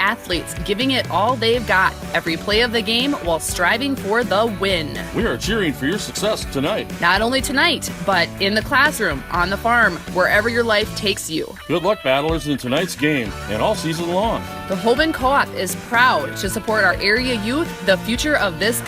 athletes giving it all they've got every play of the game while striving for the win. We are cheering for your success tonight. Not only tonight, but in the classroom, on the farm, wherever your life takes you. Good luck, Battlers, in tonight's game and all season long. The Hoban Co-op is proud to support our area youth, the future of this.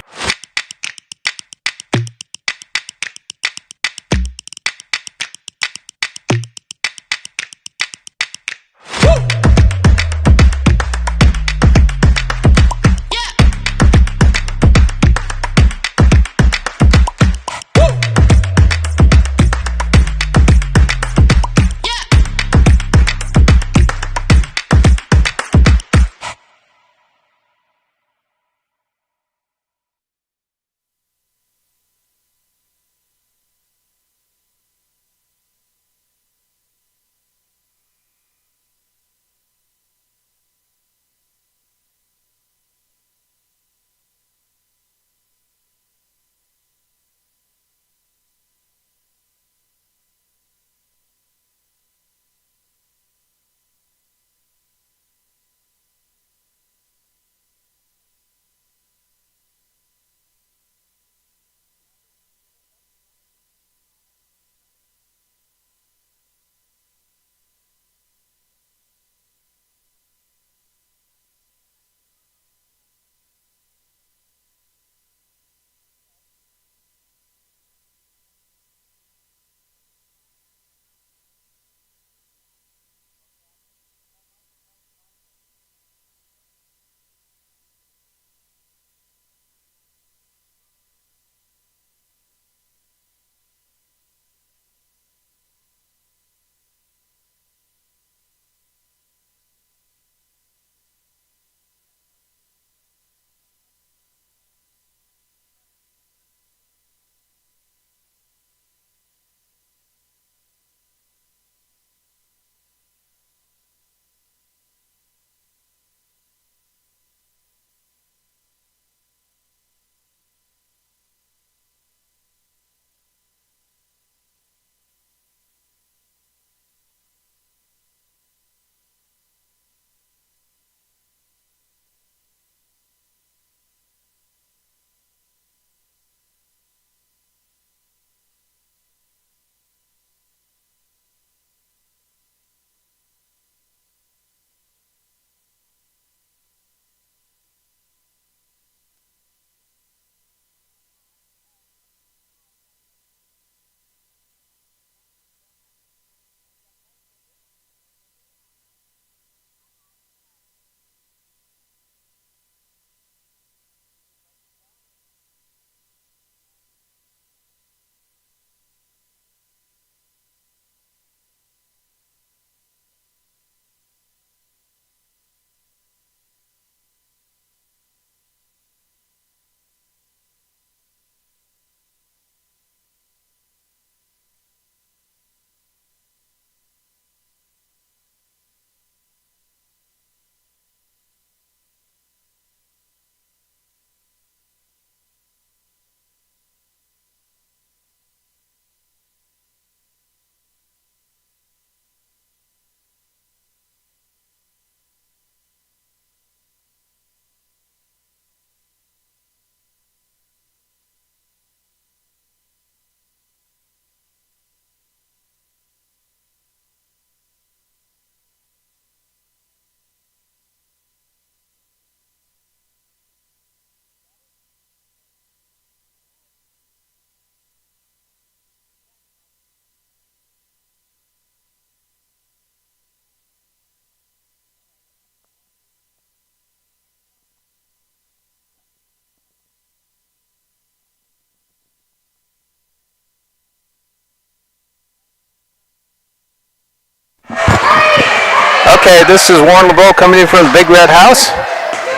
Okay, this is Warren LeBeau coming in from the Big Red House.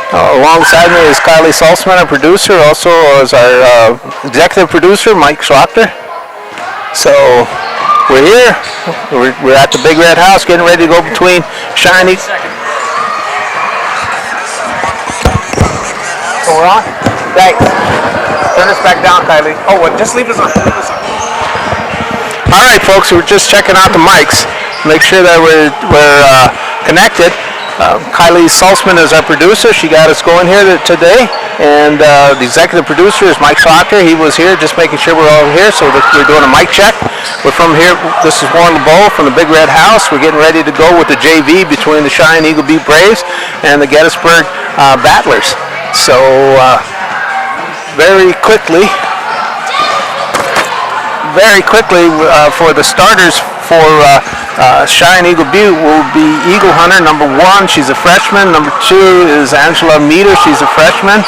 Alongside me is Kylie Salzman, our producer, also is our executive producer, Mike Schlochter. So we're here. We're at the Big Red House, getting ready to go between Shiny. So we're on? Thanks. Turn us back down, Kylie. Oh, well, just leave us on. All right, folks, we're just checking out the mics. Make sure that we're connected. Kylie Salzman is our producer. She got us going here today. And the executive producer is Mike Schlotter. He was here just making sure we're all here. So we're doing a mic check. We're from here. This is Warren LeBeau from the Big Red House. We're getting ready to go with the JV between the Cheyenne Eagle Beat Braves and the Gettysburg Battlers. So very quickly, for the starters for Cheyenne Eagle Butte will be Eagle Hunter, number 1. She's a freshman. Number 2 is Angela Meter. She's a freshman.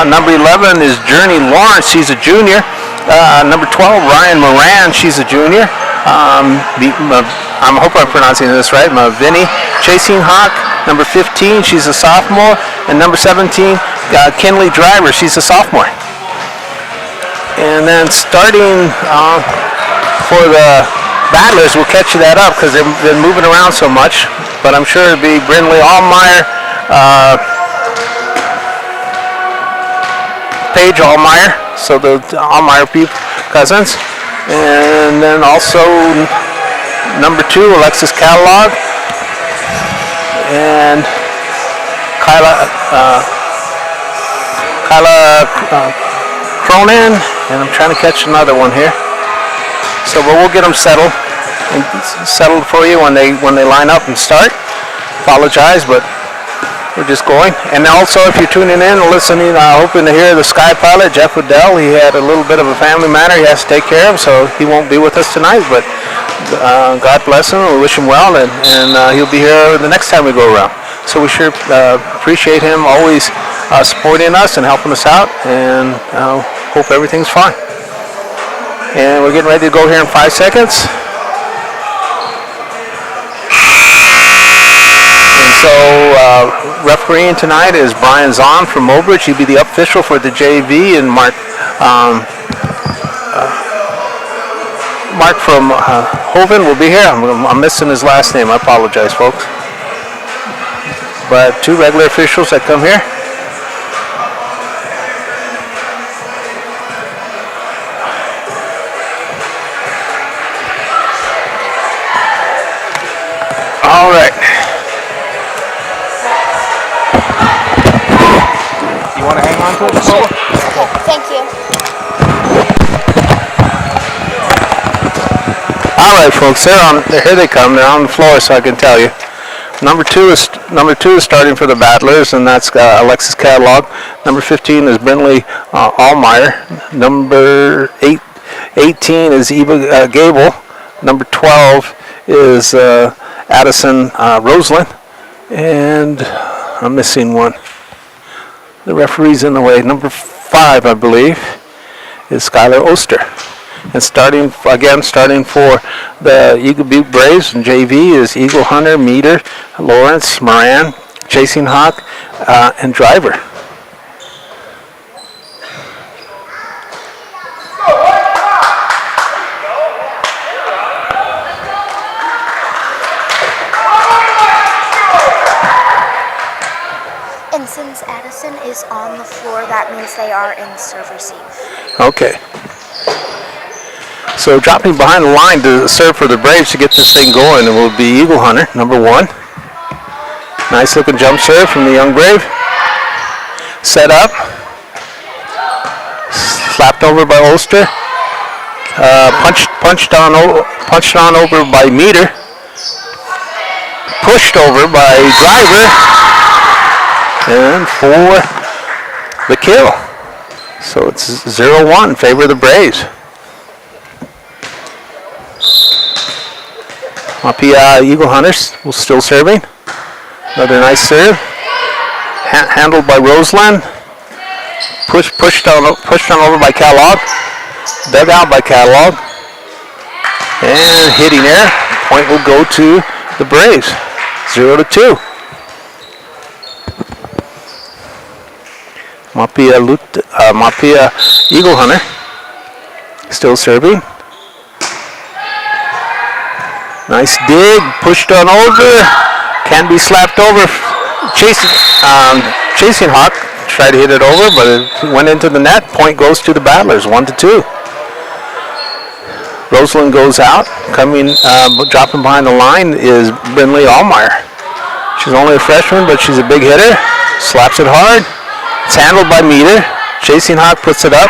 Number 11 is Journey Lawrence. She's a junior. Number 12, Ryan Moran. She's a junior. I hope I'm pronouncing this right. Vinny Chasing Hawk. Number 15, she's a sophomore. And number 17, Kinley Driver. She's a sophomore. And then starting for the Battlers, we'll catch you that up because they've been moving around so much. But I'm sure it'll be Brindley Allmeyer, Paige Allmeyer, so the Allmeyer cousins. And then also number 2, Alexis Catalog. And Kyla Cronin. And I'm trying to catch another one here. So, but we'll get them settled for you when they line up and start. Apologize, but we're just going. And also, if you're tuning in and listening, hoping to hear the Sky Pilot, Jeff Waddell, he had a little bit of a family matter he has to take care of, so he won't be with us tonight. But God bless him. We wish him well, and he'll be here the next time we go around. So we sure appreciate him always supporting us and helping us out, and hope everything's fine. And we're getting ready to go here in 5 seconds. And so refereeing tonight is Brian Zahn from Mobridge. He'll be the official for the JV, and Mark from Hoven will be here. I'm missing his last name. I apologize, folks. But 2 regular officials that come here. All right. You want to hang on to it? Sure. Okay, thank you. All right, folks. Here they come. They're on the floor, so I can tell you. Number two is starting for the Battlers, and that's Alexis Catalog. Number 15 is Brindley Allmeyer. Number 18 is Eva Gable. Number 12 is Addison Roseland, and I'm missing one. The referee's in the way. Number 5, I believe, is Skylar Oster. And starting for the Eagle Butte Braves and JV is Eagle Hunter, Meter, Lawrence, Moran, Chasing Hawk, and Driver. And since Addison is on the floor, that means they are in serve receive. Okay. So dropping behind the line to serve for the Braves to get this thing going, it will be Eagle Hunter, number 1. Nice looking jump serve from the young Brave. Set up. Slapped over by Ulster. Punched on over by Meter. Pushed over by Driver. And for the kill. So it's 0-1 in favor of the Braves. Mapia Eagle Hunters will still serving. Another nice serve. Handled by Roseland. Pushed on over by Catalog. Dug out by Catalog. And hitting there. Point will go to the Braves. 0-2. Mapia Eagle Hunter still serving. Nice dig, pushed on over, can't be slapped over. Chasing Hawk tried to hit it over, but it went into the net. Point goes to the Battlers, 1-2. Roseland goes out. Dropping behind the line is Brindley Allmeyer. She's only a freshman, but she's a big hitter. Slaps it hard. It's handled by Meter. Chasing Hawk puts it up.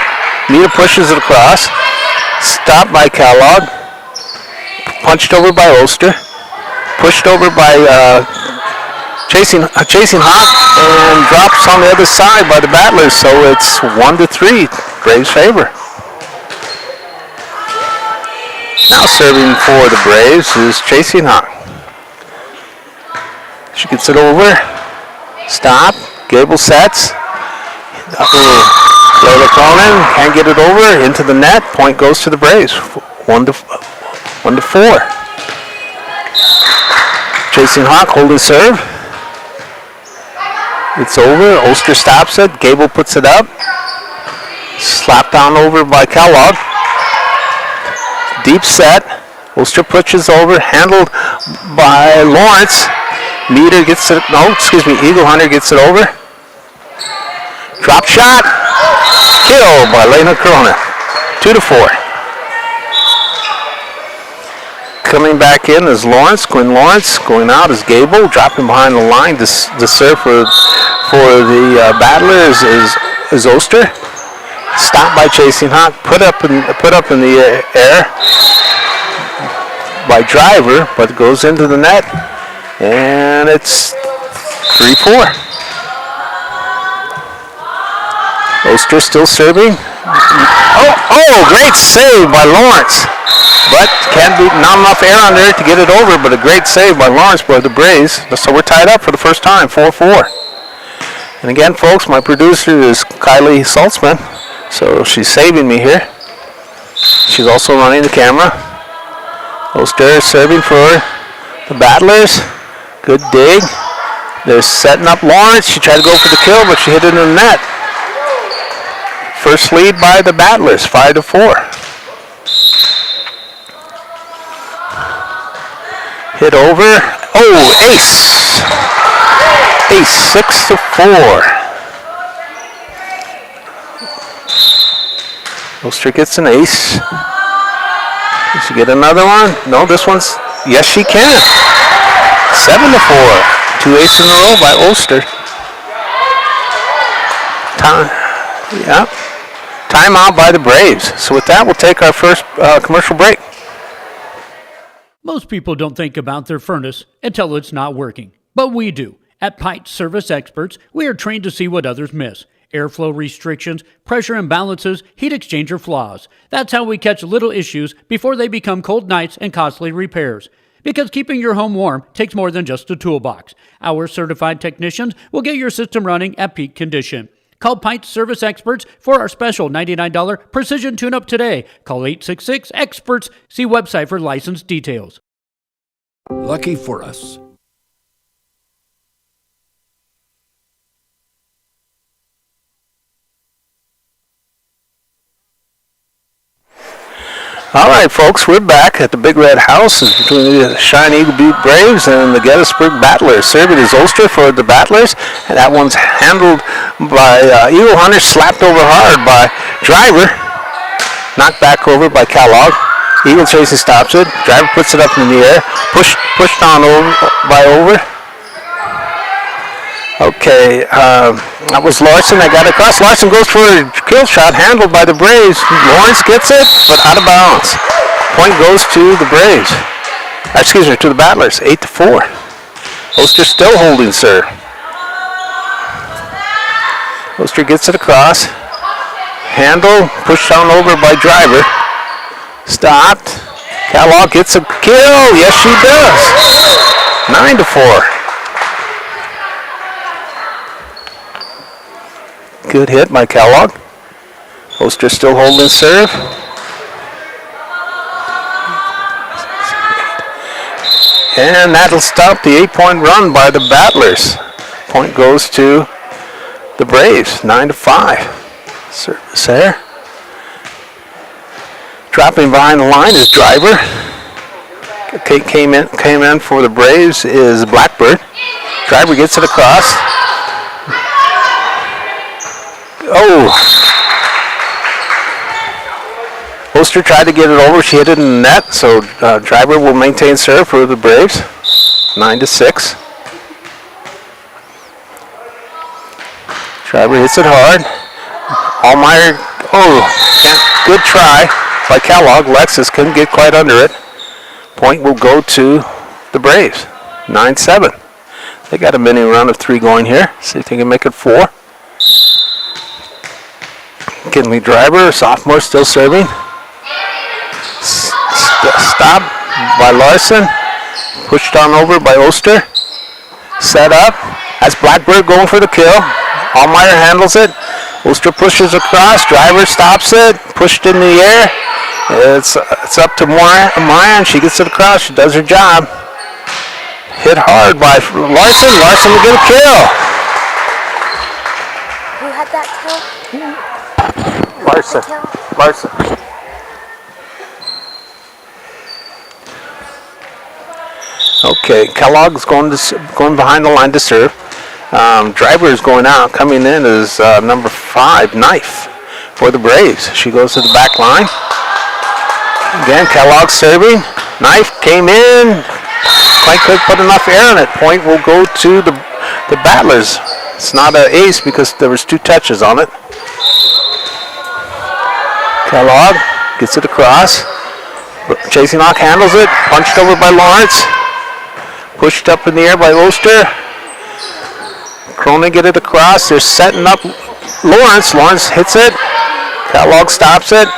Meter pushes it across. Stopped by Kellogg. Punched over by Ulster. Pushed over by Chasing Hawk, and drops on the other side by the Battlers. So it's 1-3, Braves' favor. Now serving for the Braves is Chasing Hawk. She gets it over. Stop. Gable sets. Layla Cronin can't get it over into the net. Point goes to the Braves. 1-4. Chasing Hawk holding serve. It's over. Ulster stops it. Gable puts it up. Slapped down over by Kellogg. Deep set. Ulster pushes over. Handled by Lawrence. Meter gets it. No, excuse me. Eagle Hunter gets it over. Drop shot. Kill by Lena Corona. 2-4. Coming back in is Lawrence. Quinn Lawrence. Going out is Gable. Dropping behind the line. The serve for the Battlers is Ulster. Stopped by Chasing Hawk. Put up in the air by Driver, but goes into the net, and it's 3-4. Ulster still serving. Oh, great save by Lawrence. But can't be, not enough air on there to get it over, but a great save by Lawrence by the Braves. So we're tied up for the first time, 4-4. And again, folks, my producer is Kylie Saltzman, so she's saving me here. She's also running the camera. Ulster serving for the Battlers. Good dig. They're setting up Lawrence. She tried to go for the kill, but she hit it in the net. First lead by the Battlers, 5-4. Hit over. Oh, ace. Ace, 6-4. Ulster gets an ace. Can she get another one? No, this one's, yes she can. 7-4. 2 aces in a row by Ulster. Timeout by the Braves. So with that, we'll take our first commercial break. Most people don't think about their furnace until it's not working, but we do. At Pipe Service Experts, we are trained to see what others miss. Airflow restrictions, pressure imbalances, heat exchanger flaws. That's how we catch little issues before they become cold nights and costly repairs. Because keeping your home warm takes more than just a toolbox. Our certified technicians will get your system running at peak condition. Call Pipe Service Experts for our special $99 precision tune-up today. Call 866-EXPERTS. See website for license details. Lucky for us, All right, folks, we're back at the Big Red House between the Shine Eagle Butte Braves and the Gettysburg Battlers. Serving is Ulster for the Battlers, and that one's handled by Eagle Hunter, slapped over hard by Driver, knocked back over by Kellogg. Eagle chases, stops it. Driver puts it up in the air, pushed on over. Okay, that was Larson that got across. Larson goes for a kill shot, handled by the Braves. Lawrence gets it, but out of bounds. Point goes to the Braves. Excuse me, to the Battlers, 8-4. Ulster still holding serve. Ulster gets it across. Handle, pushed on over by Driver. Stopped. Kellogg gets a kill. Yes, she does. 9-4. Good hit by Kellogg. Ulster still holding serve. And that'll stop the 8-point run by the Battlers. Point goes to the Braves, 9-5. Service there. Dropping behind the line is Driver. Came in for the Braves is Blackbird. Driver gets it across. Oh! Ulster tried to get it over. She hit it in the net, so Driver will maintain serve for the Braves. 9-6. Driver hits it hard. Allmeyer, good try by Kellogg. Lexus couldn't get quite under it. Point will go to the Braves. 9-7. They got a mini run of 3 going here. See if they can make it 4. Kinley Driver, sophomore, still serving. Stop by Larson. Pushed on over by Oster. Set up. That's Blackbird going for the kill. Allmeyer handles it. Oster pushes across. Driver stops it. Pushed in the air. It's up to Moran. She gets it across. She does her job. Hit hard by Larson. Larson will get a kill. Who had that kill? Larson. Larson. Okay, Kellogg's going behind the line to serve. Driver is going out. Coming in is number 5, Knife, for the Braves. She goes to the back line. Again, Kellogg serving. Knife came in. Quite couldn't put enough air on it. Point will go to the Battlers. It's not an ace because there was 2 touches on it. Kellogg gets it across. Chasing Hawk handles it. Punched over by Lawrence. Pushed up in the air by Oster. Cronin get it across. They're setting up Lawrence. Lawrence hits it. Kellogg stops it.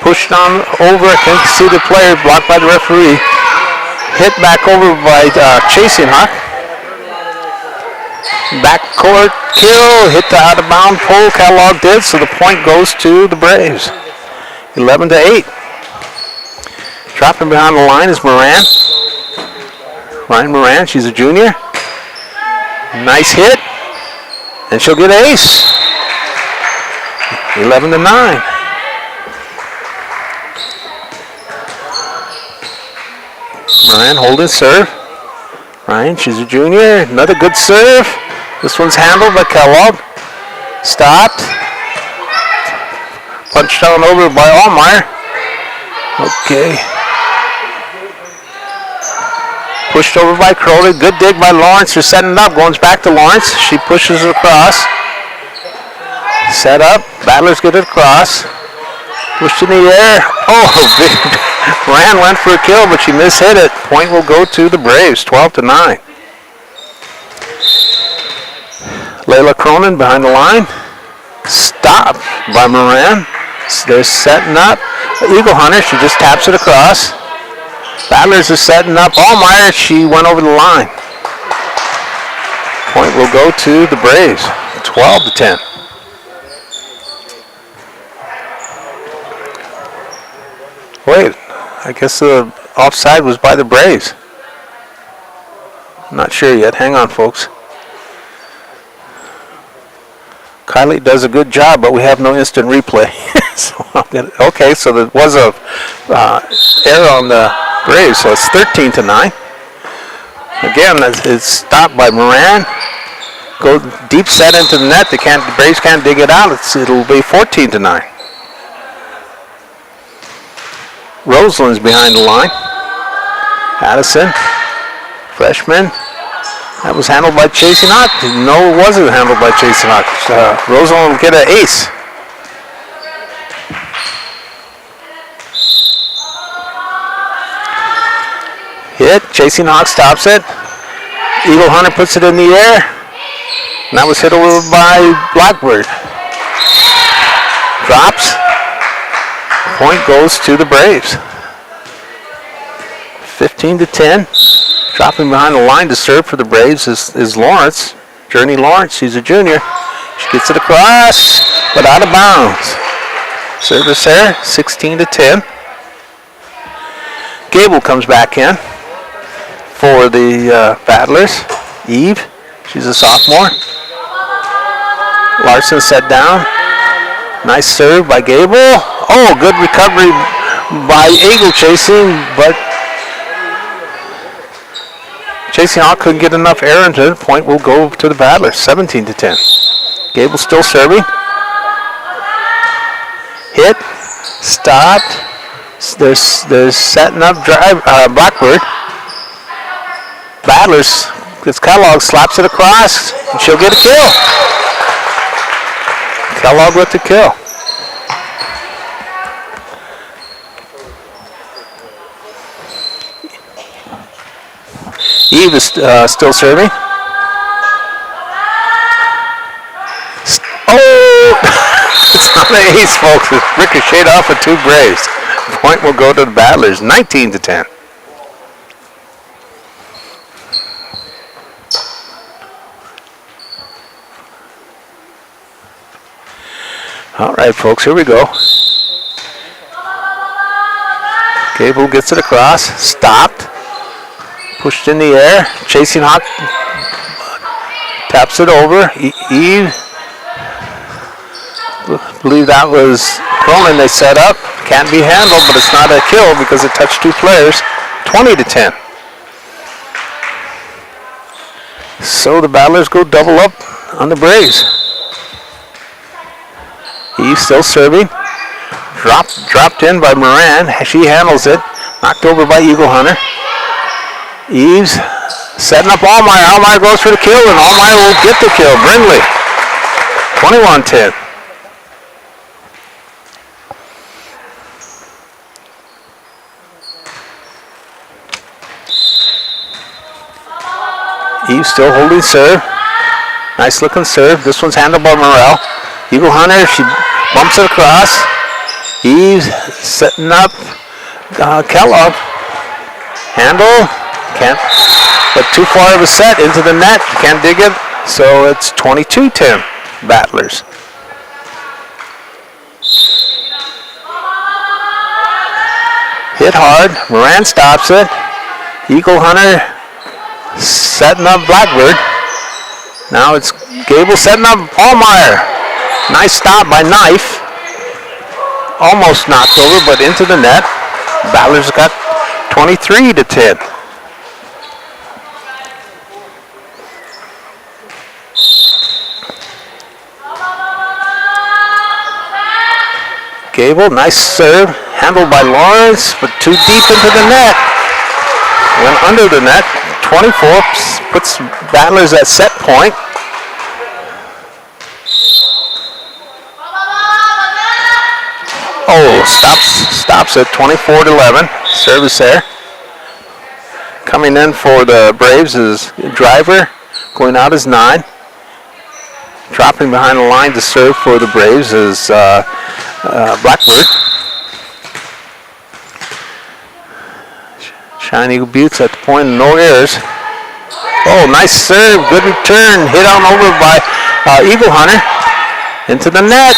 Pushed on over. I can't see the player. Blocked by the referee. Hit back over by Chasing Hawk. Backcourt kill. Hit the out of bound pole. Kellogg did. So the point goes to the Braves. 11-8. Dropping behind the line is Moran. Ryan Moran, she's a junior. Nice hit. And she'll get an ace. 11-9. Moran holding serve. Ryan, she's a junior. Another good serve. This one's handled by Kellogg. Stopped. Punched on over by Allmeyer. Okay. Pushed over by Crowley. Good dig by Lawrence. They're setting it up. Going back to Lawrence. She pushes it across. Set up. Battlers get it across. Pushed in the air. Oh, Moran went for a kill, but she mishit it. Point will go to the Braves. 12-9. Layla Cronin behind the line. Stopped by Moran. They're setting up. Eagle Hunter. She just taps it across. Battlers are setting up. Allmeyer, she went over the line. Point will go to the Braves. 12-10. Wait, I guess the offside was by the Braves. I'm not sure yet. Hang on, folks. Kylie does a good job, but we have no instant replay. Okay, so there was a error on the Braves, so it's 13-9. Again, it's stopped by Moran. Go deep set into the net. The Braves can't dig it out. It'll be 14-9. Roseland's behind the line. Addison, freshman. That was handled by Chasing Hawk. No, it wasn't handled by Chasing Hawk. Roseland will get an ace. Hit. Chasing Hawk stops it. Eagle Hunter puts it in the air. And that was hit over by Blackbird. Drops. Point goes to the Braves. 15-10. Dropping behind the line to serve for the Braves is Lawrence. Journey Lawrence, she's a junior. She gets it across, but out of bounds. Service there, 16-10. Gable comes back in for the Battlers. Eve, she's a sophomore. Larson set down. Nice serve by Gable. Oh, good recovery by Eagle Chasing, but Chasing Hawk couldn't get enough air into it. Point will go to the Battlers, 17-10. Gable still serving. Hit, stopped. They're setting up Blackbird. Battlers Gets Kellogg, slaps it across, and she'll get a kill. Kellogg with the kill. Eve is still serving. Oh! It's not an ace, folks. It's ricocheted off of 2 Braves. Point will go to the Battlers, 19-10. All right, folks, here we go. Gable gets it across, stopped, pushed in the air, chasing Hawk, taps it over. Eve, believe that was Cronin they set up. Can't be handled, but it's not a kill because it touched 2 players. 20-10. So the Battlers go double up on the Braves. Eve still serving. Dropped in by Moran. She handles it. Knocked over by Eagle Hunter. Eves setting up Allmeyer. Allmeyer goes for the kill, and Allmeyer will get the kill. Brindley. 21-10. Eve still holding serve. Nice looking serve. This one's handled by Morrell. Eagle Hunter, she bumps it across. Eve setting up Kellogg. Handle, can't, but too far of a set into the net. Can't dig it, so it's 22-10 Battlers. Hit hard, Moran stops it. Eagle Hunter setting up Blackbird. Now it's Gable setting up Allmeyer. Nice stop by Knife. Almost knocked over, but into the net. Battlers got 23-10. Gable, nice serve. Handled by Lawrence, but too deep into the net. Went under the net. 24 puts Battlers at set point. Oh, stops at 24-11. Service there. Coming in for the Braves is Driver. Going out is 9. Dropping behind the line to serve for the Braves is Blackbird. Shiny Buttes at the point, no errors. Oh, nice serve, good return. Hit on over by Eagle Hunter. Into the net.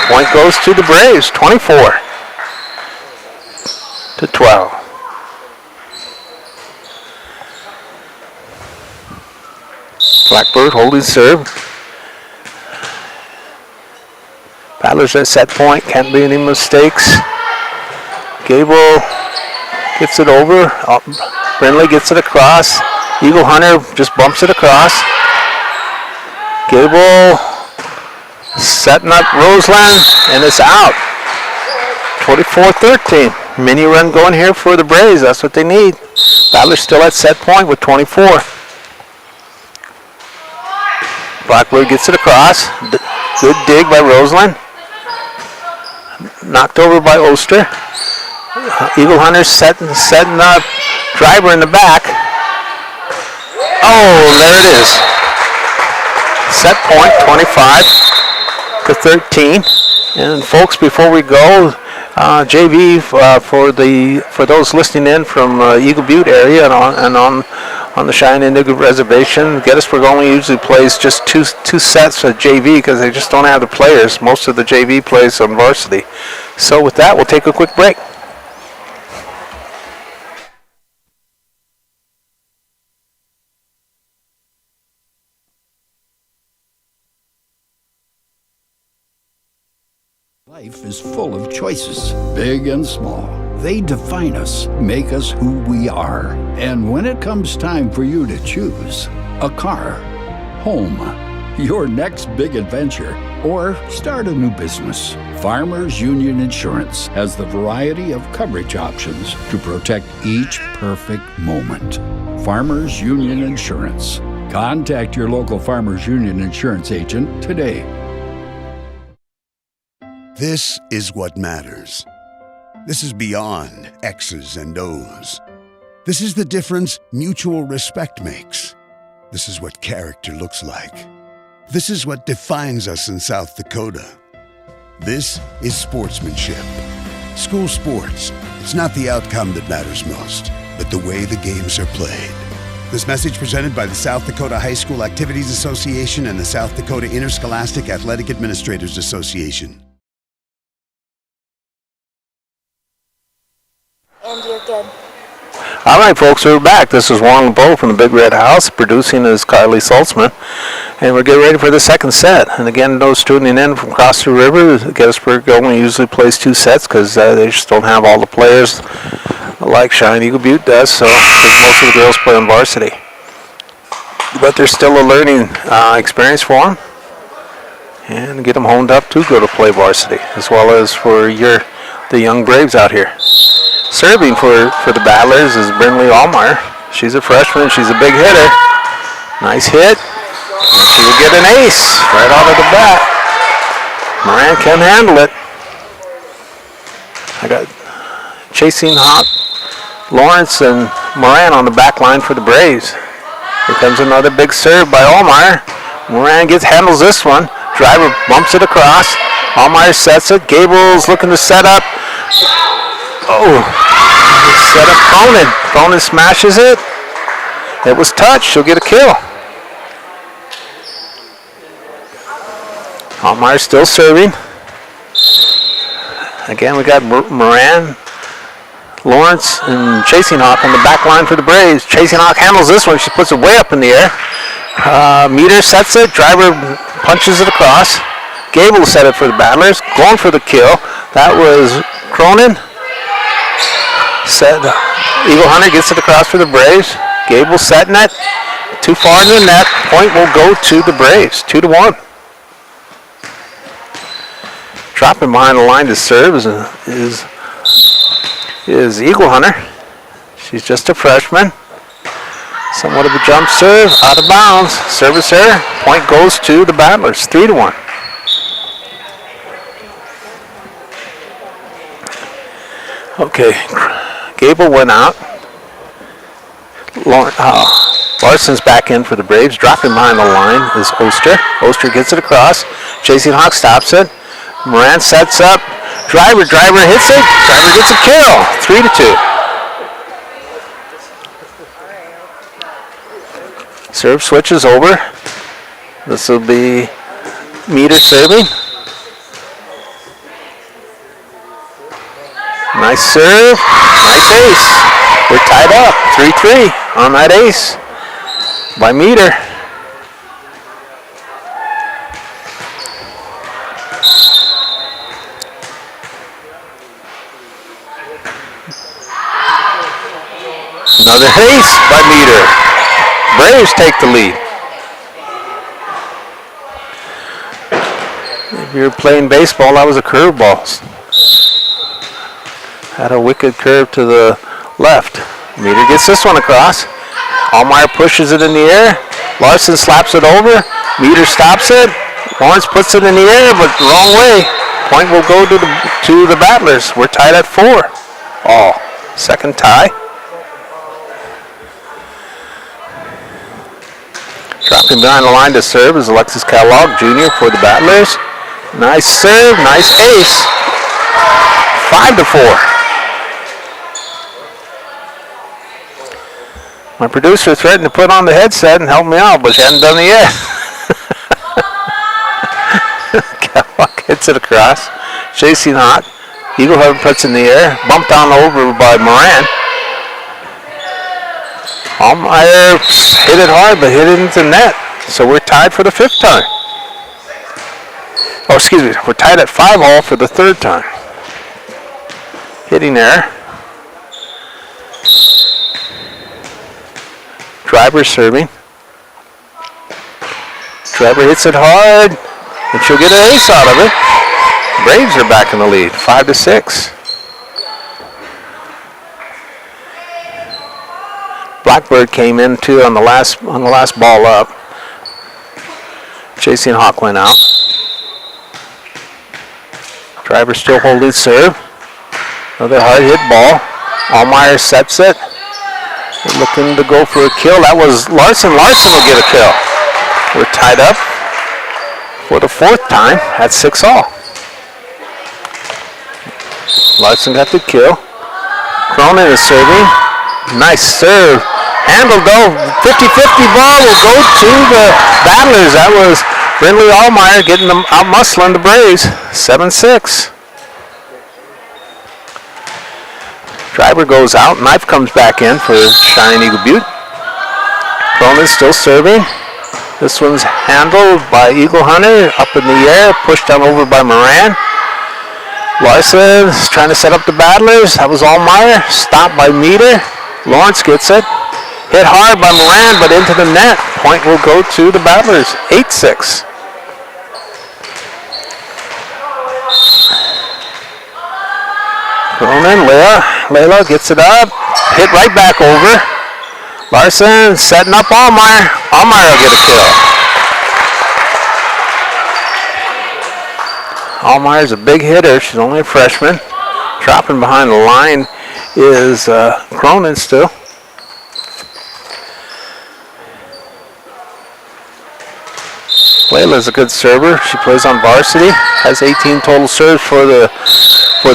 Point goes to the Braves, 24-12. Blackbird holding serve. Battlers at set point, can't be any mistakes. Gable gets it over. Brindley gets it across. Eagle Hunter just bumps it across. Gable setting up Roseland, and it's out. 24-13. Mini run going here for the Braves. That's what they need. Battlers still at set point with 24. Blackbird gets it across. Good dig by Roseland. Knocked over by Oster. Eagle Hunter setting up Driver in the back. Oh, there it is. Set point 25-13. And folks, before we go, JV for those listening in from Eagle Butte area and on the Cheyenne Indigo Reservation, Gettysburg only usually plays just two sets of JV because they just don't have the players. Most of the JV plays on varsity. So with that, we'll take a quick break. Life is full of choices, big and small. They define us, make us who we are. And when it comes time for you to choose a car, home, your next big adventure, or start a new business, Farmers Union Insurance has the variety of coverage options to protect each perfect moment. Farmers Union Insurance. Contact your local Farmers Union insurance agent today. This is what matters. This is beyond X's and O's. This is the difference mutual respect makes. This is what character looks like. This is what defines us in South Dakota. This is sportsmanship. School sports, it's not the outcome that matters most, but the way the games are played. This message presented by the South Dakota High School Activities Association and the South Dakota Interscholastic Athletic Administrators Association. And you're good. All right, folks, we're back. This is Warren LeBeau from the Big Red House. Producing is Carly Saltzman. And we're getting ready for the second set. And again, those tuning in from across the river, Gettysburg only usually plays 2 sets because they just don't have all the players like Cheyenne Eagle Butte does. So most of the girls play on varsity. But there's still a learning experience for them. And get them honed up to go to play varsity, as well as for the young Braves out here. Serving for the Battlers is Brinley Allmeyer. She's a freshman. She's a big hitter. Nice hit. And she will get an ace right out of the bat. Moran can handle it. I got Chasing Hawk, Lawrence, and Moran on the back line for the Braves. Here comes another big serve by Allmeyer. Moran handles this one. Driver bumps it across. Allmeyer sets it. Gable's looking to set up. Oh, set up Cronin. Cronin smashes it. It was touched. She'll get a kill. Allmeyer still serving. Again, we got Moran, Lawrence, and Chasing Hawk on the back line for the Braves. Chasing Hawk handles this one. She puts it way up in the air. Meter sets it. Driver punches it across. Gable set it for the Battlers. Going for the kill. That was Cronin. Set. Eagle Hunter gets it across for the Braves. Gable setting it. Too far in the net. Point will go to the Braves. 2-1. Dropping behind the line to serve is Eagle Hunter. She's just a freshman. Somewhat of a jump serve. Out of bounds. Service error. Point goes to the Battlers. 3-1. Okay. Gable went out. Larson's back in for the Braves. Dropping behind the line is Oster. Oster gets it across. Chasing Hawk stops it. Moran sets up. Driver hits it. Driver gets a kill. 3-2. Serve switches over. This will be Meter serving. Nice serve. Nice ace. We're tied up. 3-3 on that ace by Meter. Another ace by Meter. Braves take the lead. If you're playing baseball, that was a curveball. Had a wicked curve to the left. Meter gets this one across. Allmeyer pushes it in the air. Larson slaps it over. Meter stops it. Lawrence puts it in the air, but the wrong way. Point will go to the Battlers. We're tied at 4. Oh, second tie. Dropping behind the line to serve is Alexis Kellogg Jr. for the Battlers. Nice serve, nice ace. 5-4. My producer threatened to put on the headset and help me out, but she hadn't done it yet. Kellogg hits it across. Chasing Hawk. Eagle Hunter puts in the air. Bumped on over by Moran. Allmeyer hit it hard, but hit it into the net. So we're tied for the 5th time. Oh, excuse me. We're tied at 5-all for the 3rd time. Hitting error. Driver serving. Driver hits it hard, and she'll get an ace out of it. Braves are back in the lead, 5-6. Blackbird came in too on the last ball up. Chasing Hawk went out. Driver still holding serve. Another hard hit ball. Allmeyer sets it. They're looking to go for a kill. That was Larson. Larson will get a kill. We're tied up for the 4th time at 6-all. Larson got the kill. Cronin is serving. Nice serve. Handled though. 50-50 ball will go to the Battlers. That was Brindley Allmeyer getting them out muscling the Braves. 7-6. Driver goes out. Knife comes back in for Cheyenne Eagle Butte. Cronin still serving. This one's handled by Eagle Hunter. Up in the air. Pushed down over by Moran. Larson is trying to set up the Battlers. That was Allmeyer. Stopped by Meter. Lawrence gets it. Hit hard by Moran, but into the net. Point will go to the Battlers. 8-6. Cronin, Layla gets it up. Hit right back over. Larson setting up Allmeyer. Allmeyer will get a kill. Allmeyer's a big hitter. She's only a freshman. Dropping behind the line is Cronin still. Layla's a good server. She plays on varsity. Has 18 total serves for the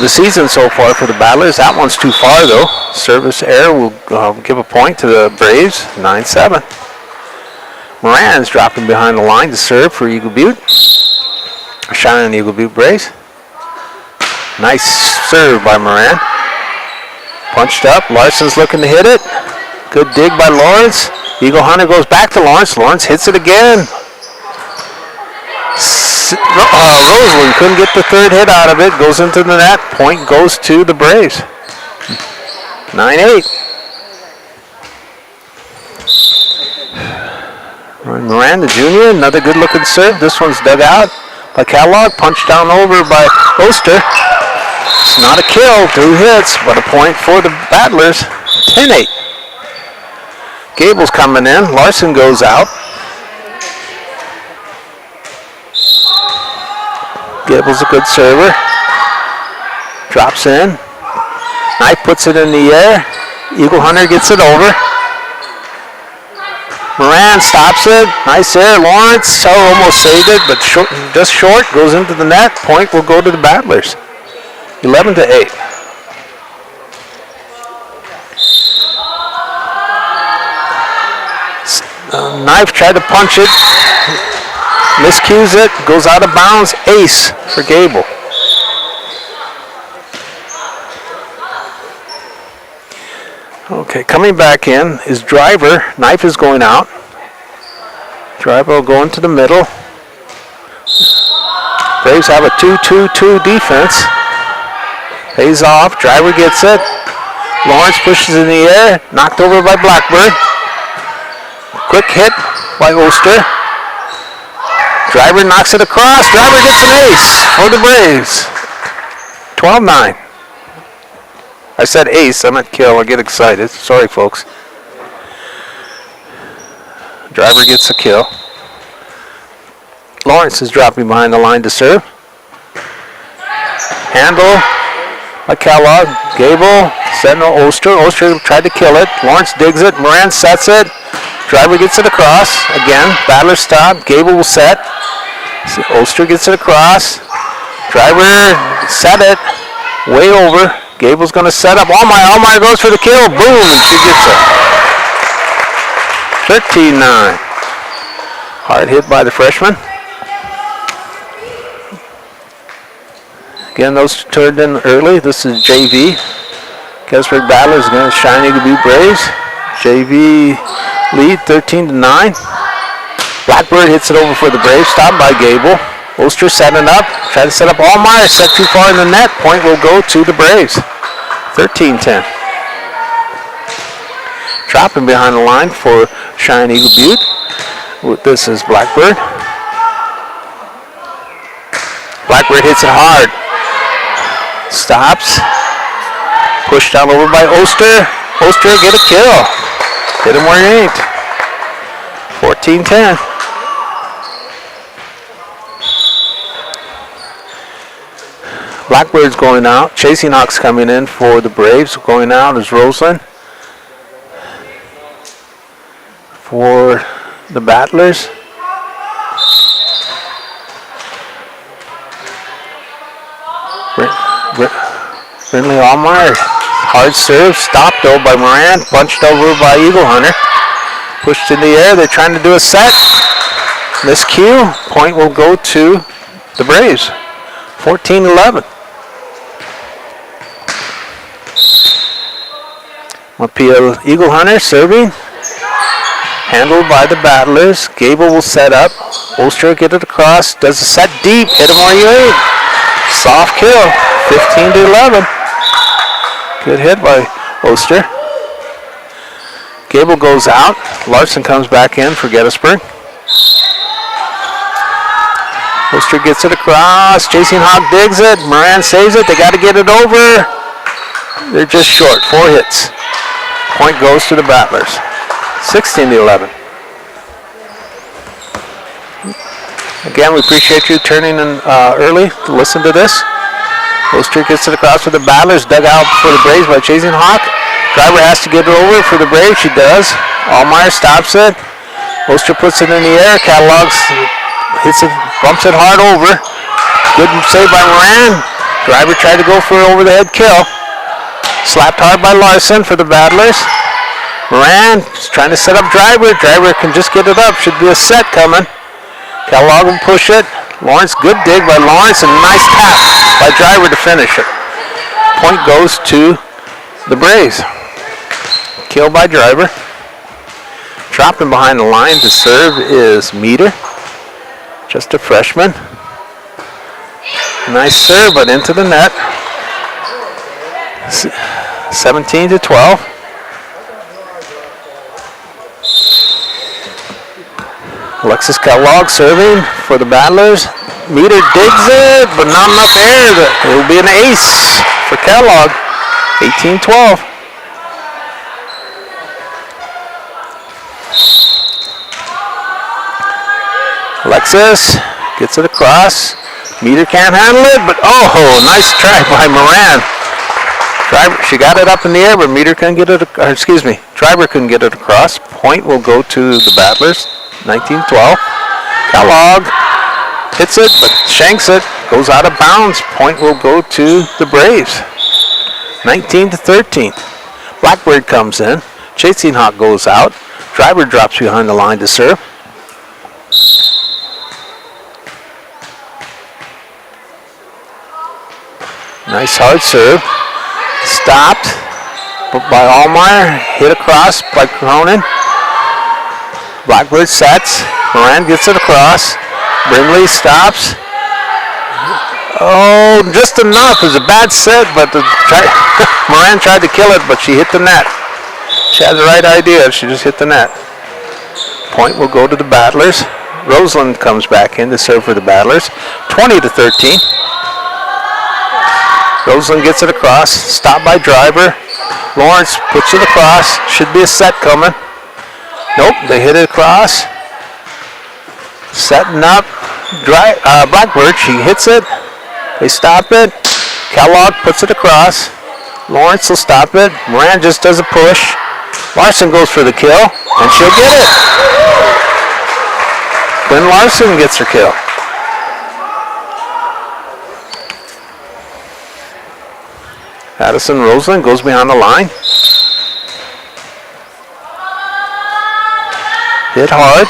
season so far for the Battlers. That one's too far though. Service error will give a point to the Braves. 9-7. Moran's dropping behind the line to serve for Eagle Butte. Cheyenne Eagle Butte Braves. Nice serve by Moran. Punched up. Larson's looking to hit it. Good dig by Lawrence. Eagle Hunter goes back to Lawrence. Lawrence hits it again. Roseland couldn't get the 3rd hit out of it. Goes into the net. Point goes to the Braves. 9-8. Miranda Jr., another good looking serve. This one's dug out by Kellogg. Punched down over by Oster. It's not a kill. 2 hits, but a point for the Battlers. 10-8. Gable's coming in. Larson goes out. Gable's a good server. Drops in. Knife puts it in the air. Eagle Hunter gets it over. Moran stops it. Nice air. Lawrence almost saved it, but just short. Goes into the net. Point will go to the Battlers. 11-8. Knife tried to punch it. Miscues it. Goes out of bounds. Ace for Gable. Okay, coming back in is Driver. Knife is going out. Driver will go into the middle. Braves have a 2-2-2 defense. Pays off. Driver gets it. Lawrence pushes in the air. Knocked over by Blackbird. Quick hit by Oster. Driver knocks it across. Driver gets an ace for the Braves. 12-9. I said ace, I meant kill. I get excited. Sorry, folks. Driver gets a kill. Lawrence is dropping behind the line to serve. Handle by Kellogg. Gable, Sentinel, Oster. Oster tried to kill it. Lawrence digs it. Moran sets it. Driver gets it across. Again, Battler stop. Gable will set. Oster gets it across. Driver set it. Way over. Gable's going to set up. Allmeyer goes for the kill. Boom, and she gets it. 13-9. Hard hit by the freshman. Again, those turned in early. This is JV. Gettysburg Battlers against Cheyenne Eagle Butte Braves. JV lead 13-9. Blackbird hits it over for the Braves. Stopped by Gable. Oster setting up. Try to set up Allmeyer. Set too far in the net. Point will go to the Braves. 13-10. Dropping behind the line for Cheyenne Eagle Butte. This is Blackbird. Blackbird hits it hard. Stops. Pushed down over by Oster. Oster get a kill. Hit him where you ain't. 14-10. Blackbird's going out. Chasing Hawks coming in for the Braves. Going out is Roseland. For the Battlers. Brindley Allmeyer. Hard serve. Stopped though by Moran. Bunched over by Eagle Hunter. Pushed in the air. They're trying to do a set. Miscue. Point will go to the Braves. 14-11. Appeal Eagle Hunter serving. Handled by the Battlers. Gable will set up. Ulster get it across. Does a set deep. Hit him where you ain't. Soft kill. 15-11. Good hit by Ulster. Gable goes out. Larson comes back in for Gettysburg. Ulster gets it across. Chasing Hawk digs it. Moran saves it. They got to get it over. They're just short. 4 hits. Point goes to the Battlers. 16-11. Again, we appreciate you turning in early to listen to this. Ulster gets it across for the Battlers. Dug out for the Braves by Chasing Hawk. Driver has to get it over for the Braves. She does. Allmeyer stops it. Ulster puts it in the air. Catalogs hits it, bumps it hard over. Good save by Moran. Driver tried to go for an over-the-head kill. Slapped hard by Larson for the Battlers. Moran is trying to set up Driver. Driver can just get it up. Should be a set coming. Catalog will push it. Lawrence, good dig by Lawrence, and nice tap by Driver to finish it. Point goes to the Braves. Kill by Driver. Dropping behind the line to serve is Meter. Just a freshman. Nice serve, but into the net. 17-12. Alexis Kellogg serving for the Battlers. Meter digs it, but not enough air. It will be an ace for Kellogg. 18-12. Alexis gets it across. Meter can't handle it, but oh, nice try by Moran. Driver, she got it up in the air, but Meter couldn't get it. Driver couldn't get it across. Point will go to the Battlers. 19-12. Kellogg hits it, but shanks it. Goes out of bounds. Point will go to the Braves. 19-13. Blackbird comes in. Chasing Hawk goes out. Driver drops behind the line to serve. Nice hard serve. Stopped by Allmeyer. Hit across by Cronin. Blackbird sets. Moran gets it across. Brindley stops. Oh, just enough. It was a bad set, but Moran tried to kill it, but she hit the net. She had the right idea. She just hit the net. Point will go to the Battlers. Roseland comes back in to serve for the Battlers. 20-13. Roseland gets it across. Stopped by Driver. Lawrence puts it across. Should be a set coming. Nope, they hit it across. Setting up. Blackbird, she hits it. They stop it. Kellogg puts it across. Lawrence will stop it. Moran just does a push. Larson goes for the kill, and she'll get it. Quinn Larson gets her kill. Addison Roseland goes behind the line. Hit hard.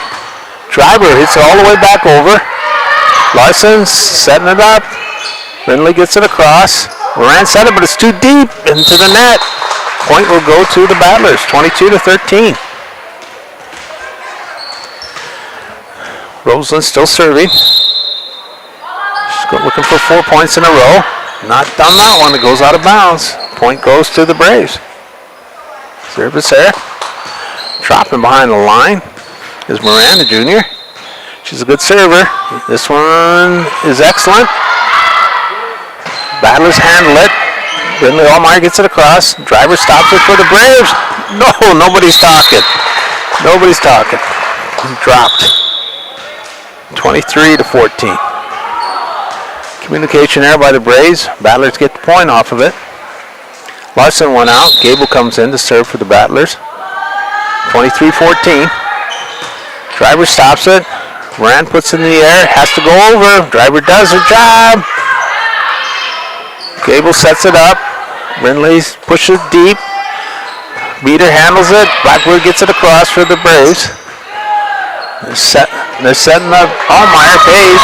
Driver hits it all the way back over. Larson setting it up. Brindley gets it across. Moran set it, but it's too deep into the net. Point will go to the Battlers, 22-13. Roseland still serving. She's looking for 4 points in a row. Not done that one. It goes out of bounds. Point goes to the Braves. Service there. Dropping behind the line is Miranda Jr. She's a good server. This one is excellent. Battlers handle it. Brindley Allmeyer gets it across. Driver stops it for the Braves. No, nobody's talking. Nobody's talking. Dropped. 23-14. Communication there by the Braves. Battlers get the point off of it. Larson went out. Gable comes in to serve for the Battlers. 23-14. Driver stops it. Rand puts it in the air. Has to go over. Driver does her job. Gable sets it up. Brindley pushes deep. Beater handles it. Blackwood gets it across for the Braves. They're setting up. Allmeyer pays.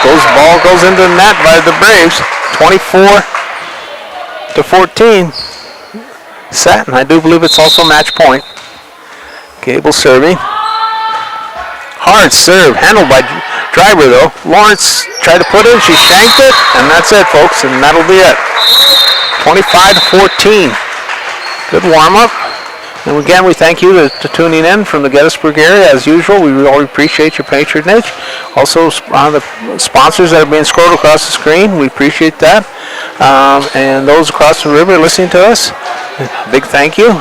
Ball goes into the net by the Braves. 24-14. Set, and I do believe it's also match point. Gable serving. Hard serve, handled by Driver though. Lawrence tried to put it, she shanked it, and that's it, folks, and that'll be it. 25-14. Good warm-up. And again, we thank you to tuning in from the Gettysburg area. As usual, we really appreciate your patronage. Also, the sponsors that are being scrolled across the screen, we appreciate that. And those across the river listening to us, big thank you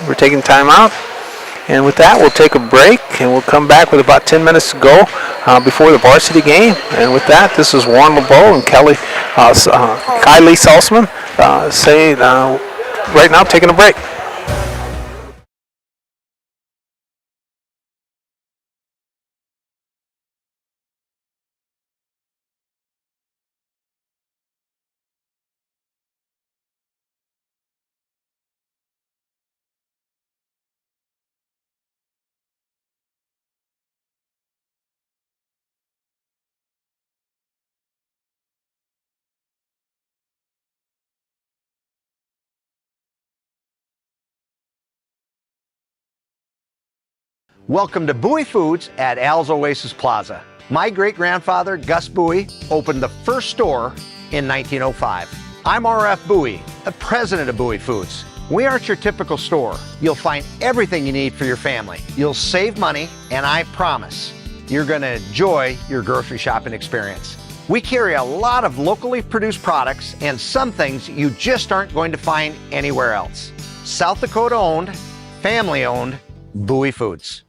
for taking time out. And with that, we'll take a break, and we'll come back with about 10 minutes to go before the varsity game. And with that, this is Warren LeBeau and Kylie Salzman right now taking a break. Welcome to Bowie Foods at Al's Oasis Plaza. My great-grandfather, Gus Bowie, opened the first store in 1905. I'm R.F. Bowie, the president of Bowie Foods. We aren't your typical store. You'll find everything you need for your family. You'll save money, and I promise you're going to enjoy your grocery shopping experience. We carry a lot of locally produced products and some things you just aren't going to find anywhere else. South Dakota owned, family owned, Bowie Foods.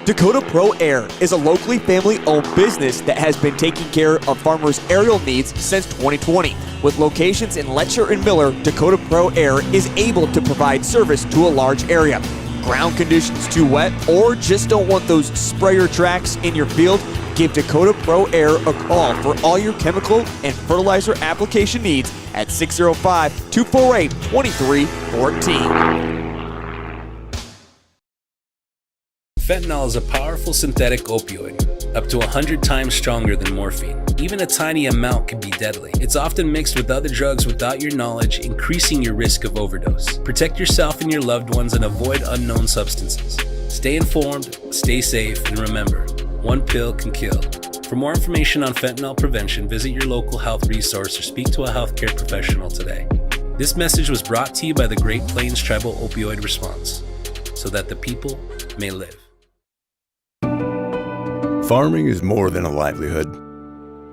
Dakota Pro Air is a locally family-owned business that has been taking care of farmers' aerial needs since 2020. With locations in Letcher and Miller, Dakota Pro Air is able to provide service to a large area. Ground conditions too wet, or just don't want those sprayer tracks in your field? Give Dakota Pro Air a call for all your chemical and fertilizer application needs at 605-248-2314. Fentanyl is a powerful synthetic opioid, up to 100 times stronger than morphine. Even a tiny amount can be deadly. It's often mixed with other drugs without your knowledge, increasing your risk of overdose. Protect yourself and your loved ones and avoid unknown substances. Stay informed, stay safe, and remember, one pill can kill. For more information on fentanyl prevention, visit your local health resource or speak to a healthcare professional today. This message was brought to you by the Great Plains Tribal Opioid Response, so that the people may live. Farming is more than a livelihood.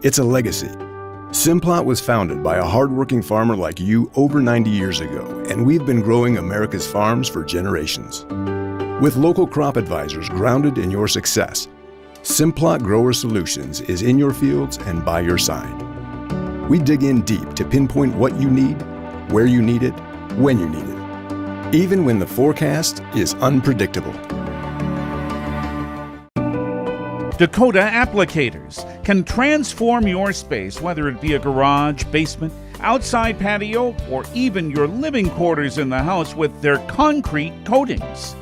It's a legacy. Simplot was founded by a hardworking farmer like you over 90 years ago, and we've been growing America's farms for generations. With local crop advisors grounded in your success, Simplot Grower Solutions is in your fields and by your side. We dig in deep to pinpoint what you need, where you need it, when you need it, even when the forecast is unpredictable. Dakota Applicators can transform your space, whether it be a garage, basement, outside patio, or even your living quarters in the house with their concrete coatings.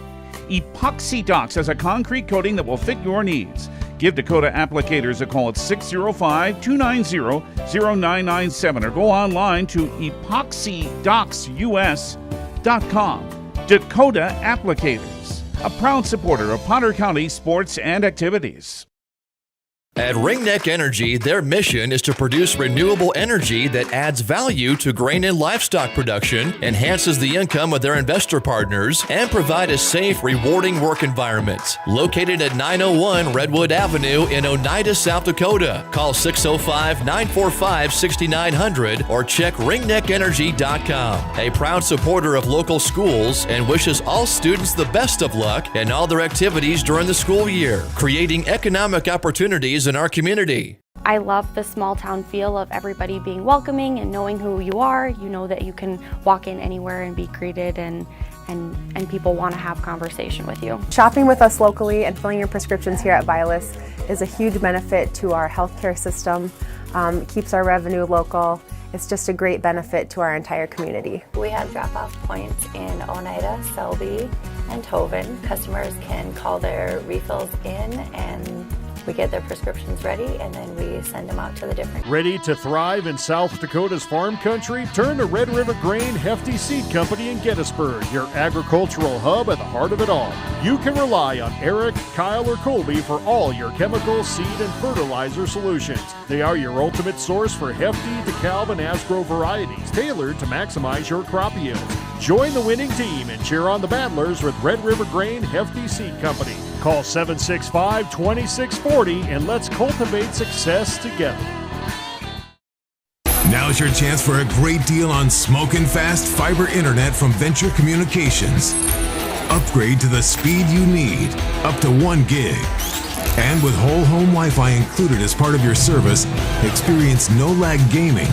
Epoxy Docs has a concrete coating that will fit your needs. Give Dakota Applicators a call at 605-290-0997 or go online to epoxydocsus.com. Dakota Applicators, a proud supporter of Potter County sports and activities. At Ringneck Energy, their mission is to produce renewable energy that adds value to grain and livestock production, enhances the income of their investor partners, and provide a safe, rewarding work environment. Located at 901 Redwood Avenue in Oneida, South Dakota. Call 605-945-6900 or check ringneckenergy.com. A proud supporter of local schools and wishes all students the best of luck in all their activities during the school year, creating economic opportunities in our community. I love the small town feel of everybody being welcoming and knowing who you are. You know that you can walk in anywhere and be greeted, and people want to have conversation with you. Shopping with us locally and filling your prescriptions here at Vilas is a huge benefit to our healthcare system. It keeps our revenue local. It's just a great benefit to our entire community. We have drop-off points in Oneida, Selby, and Tobin. Customers can call their refills in and we get their prescriptions ready, and then we send them out to the different... Ready to thrive in South Dakota's farm country? Turn to Red River Grain Hefty Seed Company in Gettysburg, your agricultural hub at the heart of it all. You can rely on Eric, Kyle, or Colby for all your chemical, seed, and fertilizer solutions. They are your ultimate source for Hefty, DeKalb, and Asgrow varieties, tailored to maximize your crop yields. Join the winning team and cheer on the Battlers with Red River Grain Hefty Seed Company. Call 765-2640 and let's cultivate success together. Now's your chance for a great deal on smoking fast fiber internet from Venture Communications. Upgrade to the speed you need, up to 1 gig. And with whole home Wi-Fi included as part of your service, experience no-lag gaming,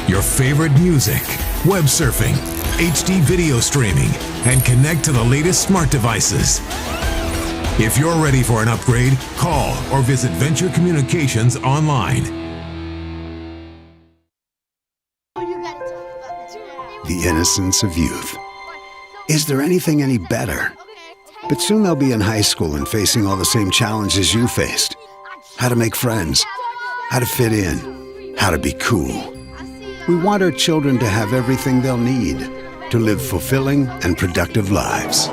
your favorite music, web surfing, HD video streaming, and connect to the latest smart devices. If you're ready for an upgrade, call or visit Venture Communications online. The innocence of youth. Is there anything any better? But soon they'll be in high school and facing all the same challenges you faced. How to make friends, how to fit in, how to be cool. We want our children to have everything they'll need to live fulfilling and productive lives.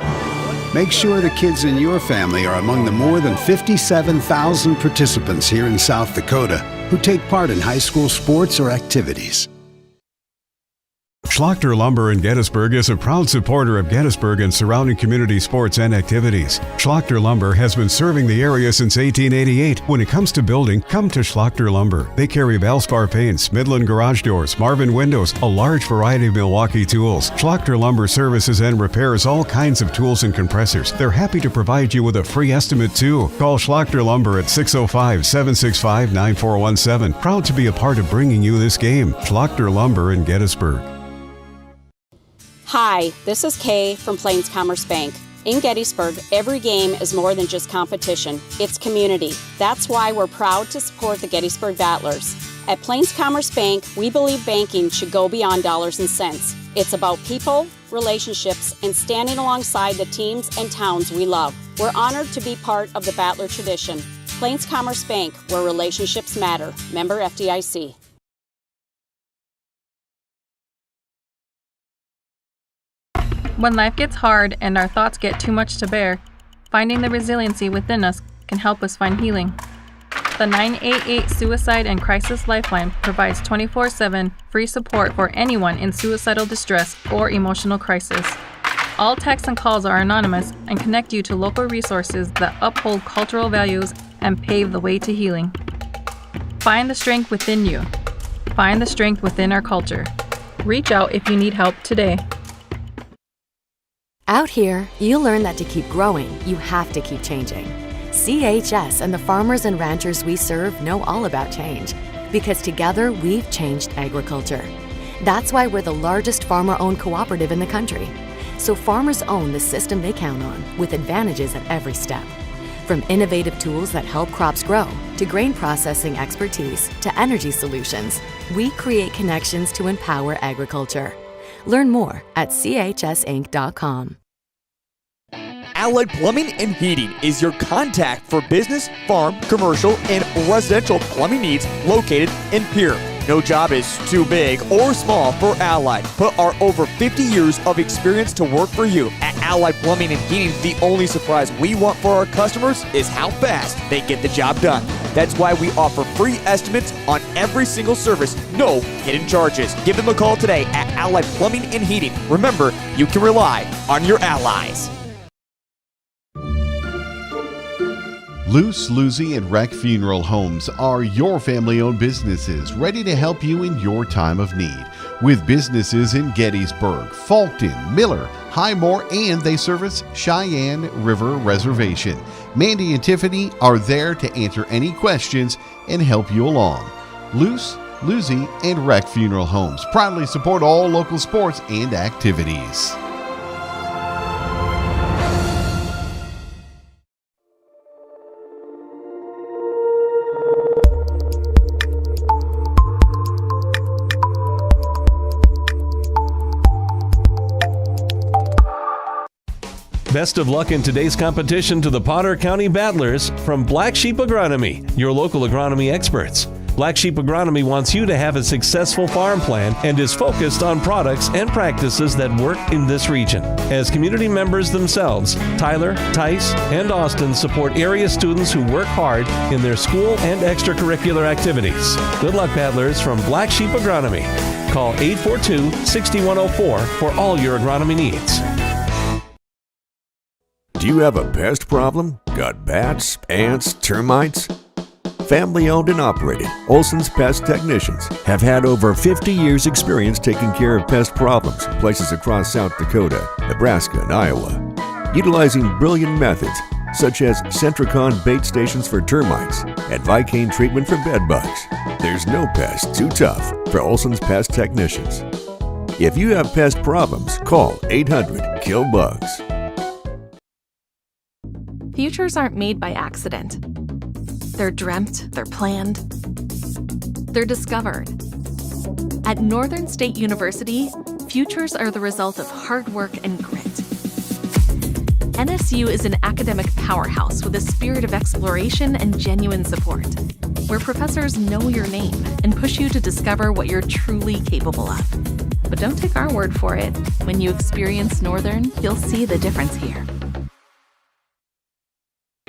Make sure the kids in your family are among the more than 57,000 participants here in South Dakota who take part in high school sports or activities. Schlachter Lumber in Gettysburg is a proud supporter of Gettysburg and surrounding community sports and activities. Schlachter Lumber has been serving the area since 1888. When it comes to building, come to Schlachter Lumber. They carry Valspar paints, Midland garage doors, Marvin windows, a large variety of Milwaukee tools. Schlachter Lumber services and repairs all kinds of tools and compressors. They're happy to provide you with a free estimate too. Call Schlachter Lumber at 605-765-9417. Proud to be a part of bringing you this game. Schlachter Lumber in Gettysburg. Hi, this is Kay from Plains Commerce Bank. In Gettysburg, every game is more than just competition. It's community. That's why we're proud to support the Gettysburg Battlers. At Plains Commerce Bank, we believe banking should go beyond dollars and cents. It's about people, relationships, and standing alongside the teams and towns we love. We're honored to be part of the Battler tradition. Plains Commerce Bank, where relationships matter. Member FDIC. When life gets hard and our thoughts get too much to bear, finding the resiliency within us can help us find healing. The 988 Suicide and Crisis Lifeline provides 24/7 free support for anyone in suicidal distress or emotional crisis. All texts and calls are anonymous and connect you to local resources that uphold cultural values and pave the way to healing. Find the strength within you. Find the strength within our culture. Reach out if you need help today. Out here, you learn that to keep growing, you have to keep changing. CHS and the farmers and ranchers we serve know all about change, because together we've changed agriculture. That's why we're the largest farmer-owned cooperative in the country. So farmers own the system they count on, with advantages at every step. From innovative tools that help crops grow, to grain processing expertise, to energy solutions, we create connections to empower agriculture. Learn more at chsinc.com. Allied Plumbing and Heating is your contact for business, farm, commercial, and residential plumbing needs located in Pierre. No job is too big or small for Allied. Put our over 50 years of experience to work for you. At Allied Plumbing and Heating, the only surprise we want for our customers is how fast they get the job done. That's why we offer free estimates on every single service, no hidden charges. Give them a call today at Allied Plumbing and Heating. Remember, you can rely on your allies. Luce, Lucy, and Wreck Funeral Homes are your family-owned businesses ready to help you in your time of need. With businesses in Gettysburg, Fulton, Miller, Highmore, and they service Cheyenne River Reservation. Mandy and Tiffany are there to answer any questions and help you along. Luce, Lucy, and Wreck Funeral Homes proudly support all local sports and activities. Best of luck in today's competition to the Potter County Battlers from Black Sheep Agronomy, your local agronomy experts. Black Sheep Agronomy wants you to have a successful farm plan and is focused on products and practices that work in this region. As community members themselves, Tyler, Tice, and Austin support area students who work hard in their school and extracurricular activities. Good luck, Battlers, from Black Sheep Agronomy. Call 842-6104 for all your agronomy needs. Do you have a pest problem? Got bats, ants, termites? Family owned and operated, Olson's Pest Technicians have had over 50 years experience taking care of pest problems in places across South Dakota, Nebraska, and Iowa. Utilizing brilliant methods such as Centricon bait stations for termites and Vicane treatment for bed bugs, there's no pest too tough for Olson's Pest Technicians. If you have pest problems, call 800-KILL-BUGS. Futures aren't made by accident. They're dreamt, they're planned, they're discovered. At Northern State University, futures are the result of hard work and grit. NSU is an academic powerhouse with a spirit of exploration and genuine support, where professors know your name and push you to discover what you're truly capable of. But don't take our word for it. When you experience Northern, you'll see the difference here.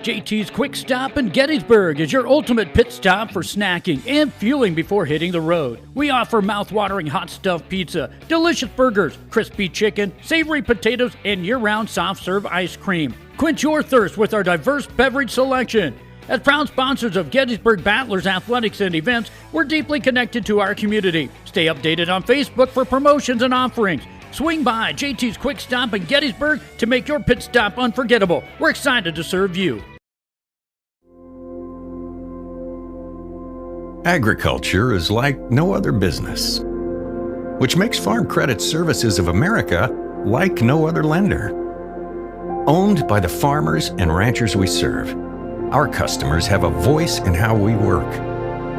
JT's Quick Stop in Gettysburg is your ultimate pit stop for snacking and fueling before hitting the road. We offer mouth-watering hot stuffed pizza, delicious burgers, crispy chicken, savory potatoes, and year-round soft-serve ice cream. Quench your thirst with our diverse beverage selection. As proud sponsors of Gettysburg Battlers athletics and events, we're deeply connected to our community. Stay updated on Facebook for promotions and offerings. Swing by JT's Quick Stop in Gettysburg to make your pit stop unforgettable. We're excited to serve you. Agriculture is like no other business, which makes Farm Credit Services of America like no other lender. Owned by the farmers and ranchers we serve, our customers have a voice in how we work,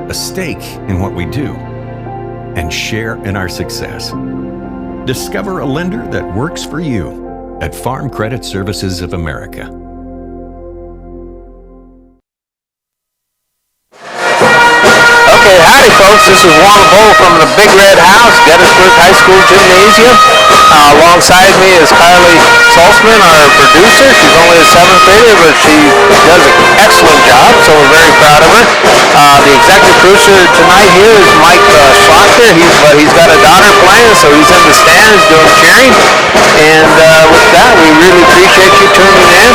a stake in what we do, and share in our success. Discover a lender that works for you at Farm Credit Services of America. Okay, howdy folks, this is Warren Bull from the Big Red House, Gettysburg High School Gymnasium. Alongside me is Carly Salzman, our producer. She's only a 7th grader, but she does an excellent job, so we're very proud of her. The executive producer tonight here is Mike Schlachter. He's got a daughter playing, so he's in the stands doing cheering. And with that, we really appreciate you tuning in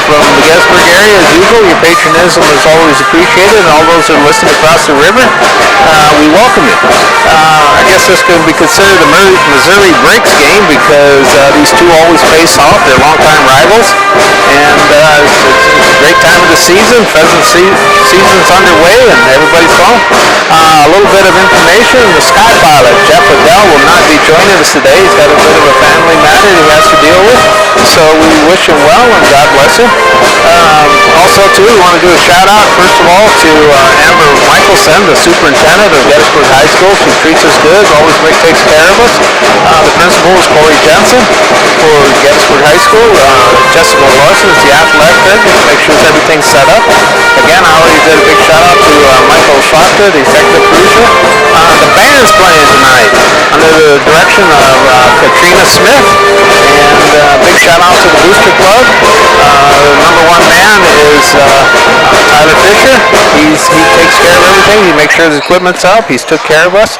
from the Gettysburg area. As usual, your patronism is always appreciated, and all those that are listening across the river, we welcome you. I guess this could be considered a Missouri Breaks game because these two always face off. They're longtime rivals, and it's a great time of the season. Pheasant season's underway, and everybody's home. A little bit of information: the Sky Pilot, Jeff Adele, will not be joining us today. He's got a bit of a family matter he has to deal with, so we wish him well and God bless him. Also, too, we want to do a shout out, first of all, to Amber Michelson, the superintendent of Gettysburg High School. She treats us good, always takes care of us. The principal is Corey Jensen for Gettysburg High School. Jessica Larson is the athletic director to make sure everything's set up. Again, I already did a big shout out to Michael Schlachter, the executive producer. The band's playing tonight under the direction of Katrina Smith. And big shout out to the Booster Club. The number one man is Tyler Fisher. He he takes care of everything. He makes sure his equipment's up. He's took care of us.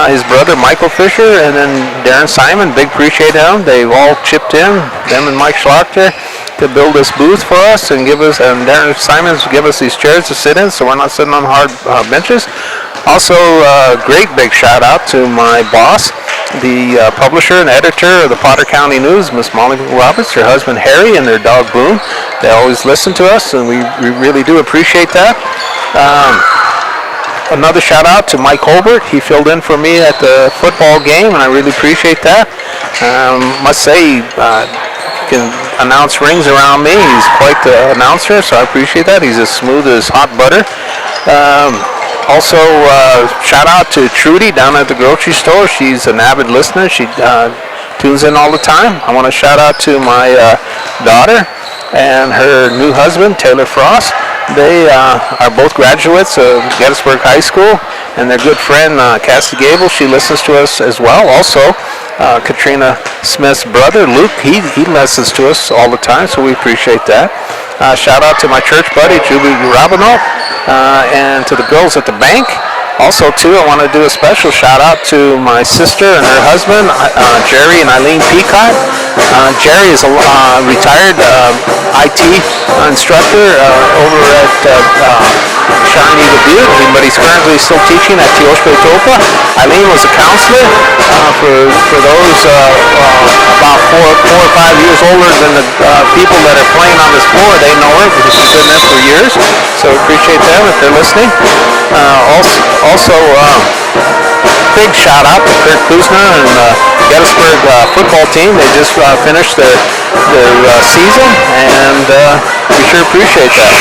His brother Michael Fisher and then Darren Simon, big appreciate them. They've all chipped in, them and Mike Schlachter, to build this booth for us and Darren Simons give us these chairs to sit in, so we're not sitting on hard benches. Also, great big shout out to my boss, the publisher and editor of the Potter County News, Miss Molly Roberts, her husband Harry, and their dog Boone. They always listen to us, and we really do appreciate that. Another shout out to Mike Holbert. He filled in for me at the football game, and I really appreciate that. Must say, can announce rings around me. He's quite the announcer, so I appreciate that. He's as smooth as hot butter. Also, shout out to Trudy down at the grocery store. She's an avid listener. She tunes in all the time. I want to shout out to my daughter and her new husband, Taylor Frost. They are both graduates of Gettysburg High School, and their good friend, Cassie Gable, she listens to us as well. Also, Katrina Smith's brother, Luke, he listens to us all the time, so we appreciate that. Shout out to my church buddy, Julie Robino, and to the girls at the bank. Also, too, I want to do a special shout out to my sister and her husband, Jerry and Eileen Peacock. Jerry is a retired IT instructor over at Shawnee Dubuque, but he's currently still teaching at Teoshbe Topa. Eileen was a counselor for those about 4 or 5 years older than the people that are playing on this floor. They know her because she's been there for years, so appreciate them if they're listening. Also, big shout out to Kurt Kuzner and the Gettysburg football team. They just finished their season, and we sure appreciate that.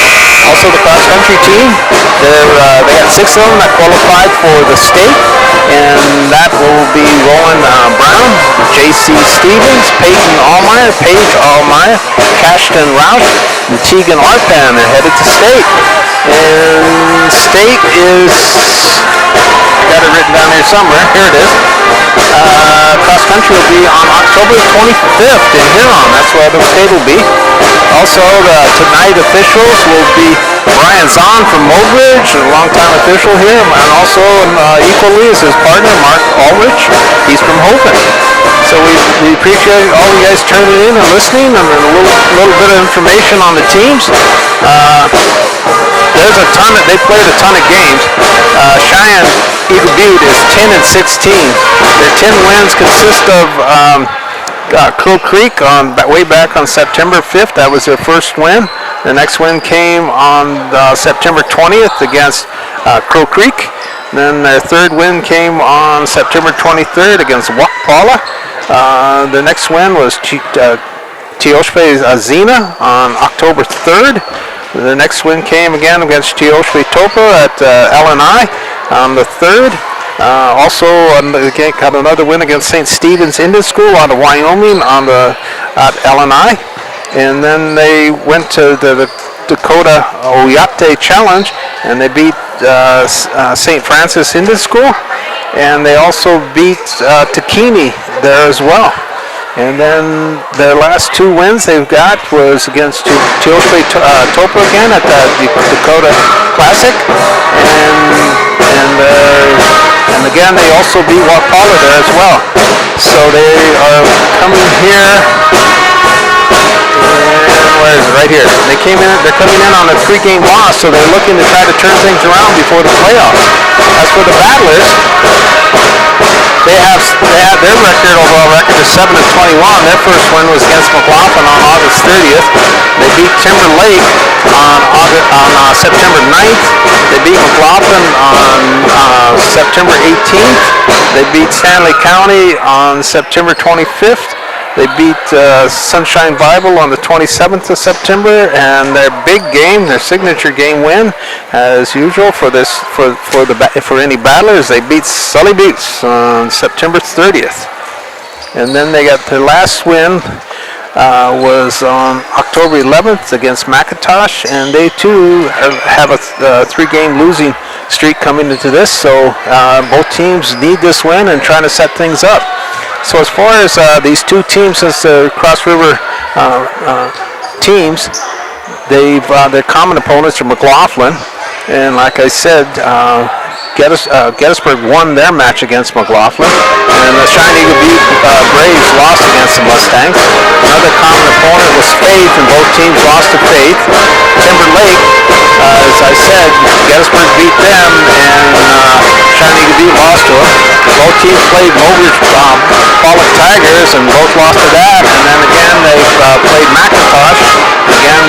Also, the cross country team, they got 6 of them that qualified for the state, and that will be Rowan Brown, J.C. Stevens, Peyton Allmeyer, Paige Allmeyer, Cashton Roush, and Tegan Arpan. They're headed to state. And state is, got it written down here somewhere. Here it is. Cross country will be on October 25th in Huron. That's where the state will be. Also, the tonight officials will be Brian Zahn from Mobridge, a longtime official here, and also equally is his partner, Mark Ulrich. He's from Hopen. So we appreciate all you guys turning in and listening, and a little bit of information on the teams. There's a ton. They played a ton of games. Cheyenne Eagle Butte is 10-16. Their 10 wins consist of Crow Creek way back on September 5th. That was their first win. The next win came on September 20th against Crow Creek. Then their third win came on September 23rd against Wakpala. The next win was Teoshbe Azina on October 3rd. The next win came again against Teoshbe Topa at LNI on the 3rd. Also, got another win against St. Stephen's Indian School out of Wyoming at LNI. And then they went to the Dakota Oyate Challenge, and they beat St. Francis Indian School. And they also beat Takini there as well. And then their last 2 wins they've got was against Teoshbe Topa again at the Dakota Classic, and again they also beat Wakpala there as well. So they are coming here. Where is it? Right here. They're coming in on a 3-game loss, so they're looking to try to turn things around before the playoffs. As for the Battlers, they have their overall record is 7-21. Their first win was against McLaughlin on August 30th. They beat Timber Lake on September 9th. They beat McLaughlin on September 18th. They beat Stanley County on September 25th. They beat Sunshine Bible on the 27th of September, and their big game, their signature game win, as usual for any Battlers, they beat Sully Buttes on September 30th. And then they got their last win was on October 11th against McIntosh, and they too have a 3-game losing streak coming into this. So both teams need this win and trying to set things up. So as far as these 2 teams, since they're Cross River teams, their common opponents are McLaughlin, And like I said, Gettysburg won their match against McLaughlin, and the Shine Eagle Butte Braves lost against the Mustangs. Another common opponent was Faith, and both teams lost to Faith. Timberlake, as I said, Gettysburg beat them, and Shine Eagle Butte lost to them. Both teams played Mogridge Pollock Tigers, and both lost to that. And then again, they played McIntosh. Again,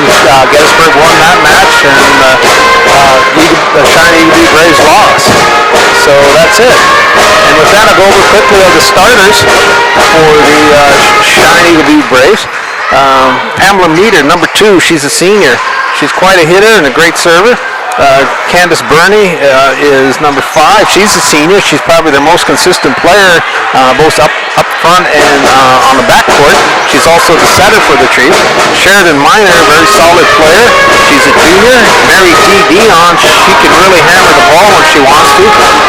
Gettysburg won that match, and the Shine Eagle Butte Braves lost. So that's it. And with that, I'll go over quickly of the starters for the Shine Eagle Butte Braves. Pamela Meter, number 2, she's a senior. She's quite a hitter and a great server. Candace Burney is number 5. She's a senior. She's probably their most consistent player, both up front and on the backcourt. She's also the setter for the Chiefs. Sheridan Miner, a very solid player. She's a junior. Mary D. Dion, she can really hammer the ball when she wants to.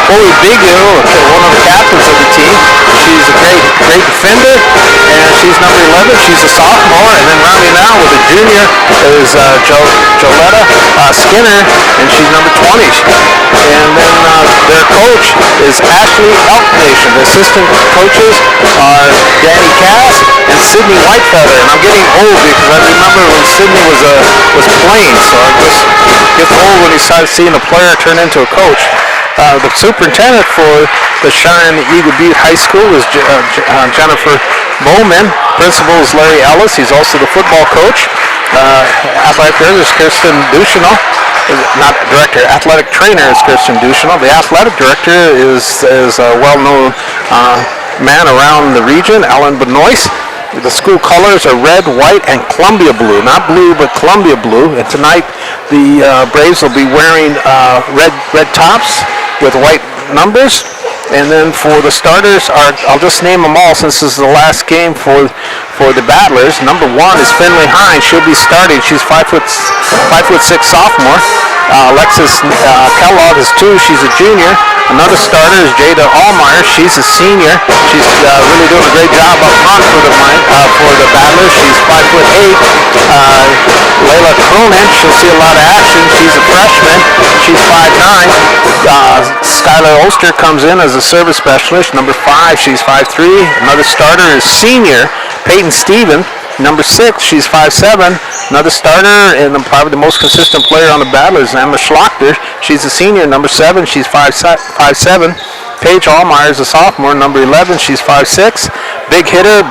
Chloe Bigelow, one of the captains of the team. She's a great defender, and she's number 11. She's a sophomore. And then rounding out with a junior is Joletta Skinner, and she's number 20. And then their coach is Ashley Elknation. The assistant coaches are Danny Cass and Sydney Whitefeather. And I'm getting old because I remember when Sydney was playing, so I just get old when you start seeing a player turn into a coach. The superintendent for the Shine Eagle Butte High School is Jennifer Bowman. Principal is Larry Ellis. He's also the football coach. Athletic director is Kirsten Duchenal. Not director, athletic trainer is Kirsten Duchenal. The athletic director is a well-known man around the region, Alan Benoist. The school colors are red, white, and Columbia blue. Not blue, but Columbia blue. And tonight, the Braves will be wearing red tops with white numbers. And then for the starters, I'll just name them all since this is the last game for the Battlers. Number 1 is Finley Hines. She'll be starting. She's 5'6" sophomore. Alexis Kellogg is 2. She's a junior. Another starter is Jada Allmeyer. She's a senior. She's really doing a great job up front for the Battlers. She's 5'8". Layla Cronin, she'll see a lot of action. She's a freshman. She's 5'9". Skylar Olster comes in as a service specialist. Number 5, she's 5'3". Another starter is senior Peyton Stephen. Number 6, she's 5'7". Another starter and probably the most consistent player on the Battlers, Emma Schlochter. She's a senior. Number 7, she's 5'7". Paige Allmeyer is a sophomore. Number 11, she's 5'6". Big hitter,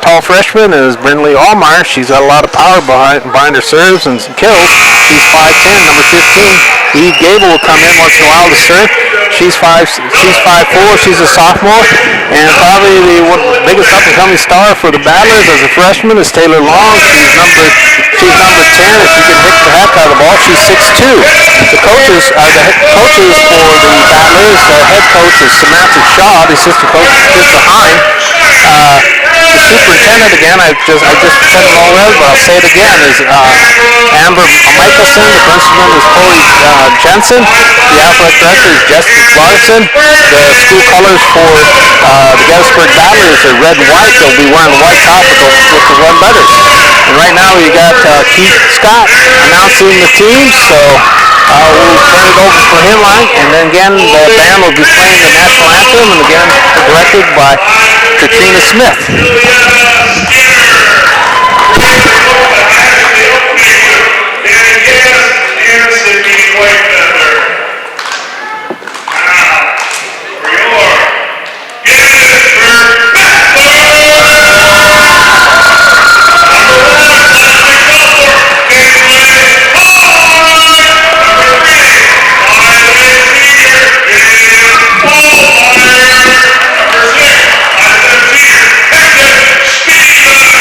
tall freshman is Brinley Allmeyer. She's got a lot of power behind her serves and kills. She's 5'10". Number 15, Eve Gable will come in once in a while to serve. She's 5'4". She's a sophomore. And probably the biggest up-and-coming star for the Battlers as a freshman is Taylor Long. She's number 10. If she can hit the heck out of the ball, she's 6'2". The coaches for the Battlers, the head coach is Samantha Shaw. The assistant coach is Krista Hine. The superintendent, again, I just said it already, but I'll say it again, is Amber Michelson. The principal is Corey Jensen. The athletic director is Jessica Larson. The school colors for the Gettysburg Battlers are red and white. They'll be wearing the white top with the red letters. And right now you got Keith Scott announcing the team, so we'll turn it over for him, and then again the band will be playing the national anthem, and again directed by Katrina Smith. Number 6,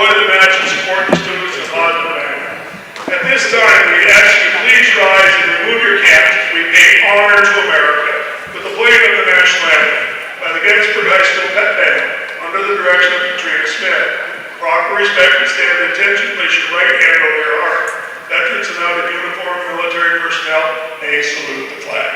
enjoy the match and support the students in a positive manner. At this time, we ask you please rise and remove your caps as we pay honor to America with the playing of the national anthem by the Gettysburg High School Pep Band under the direction of Katrina Smith. Proper respect and stand at attention, place your right hand over your heart. Veterans and out of uniform military personnel may salute the flag.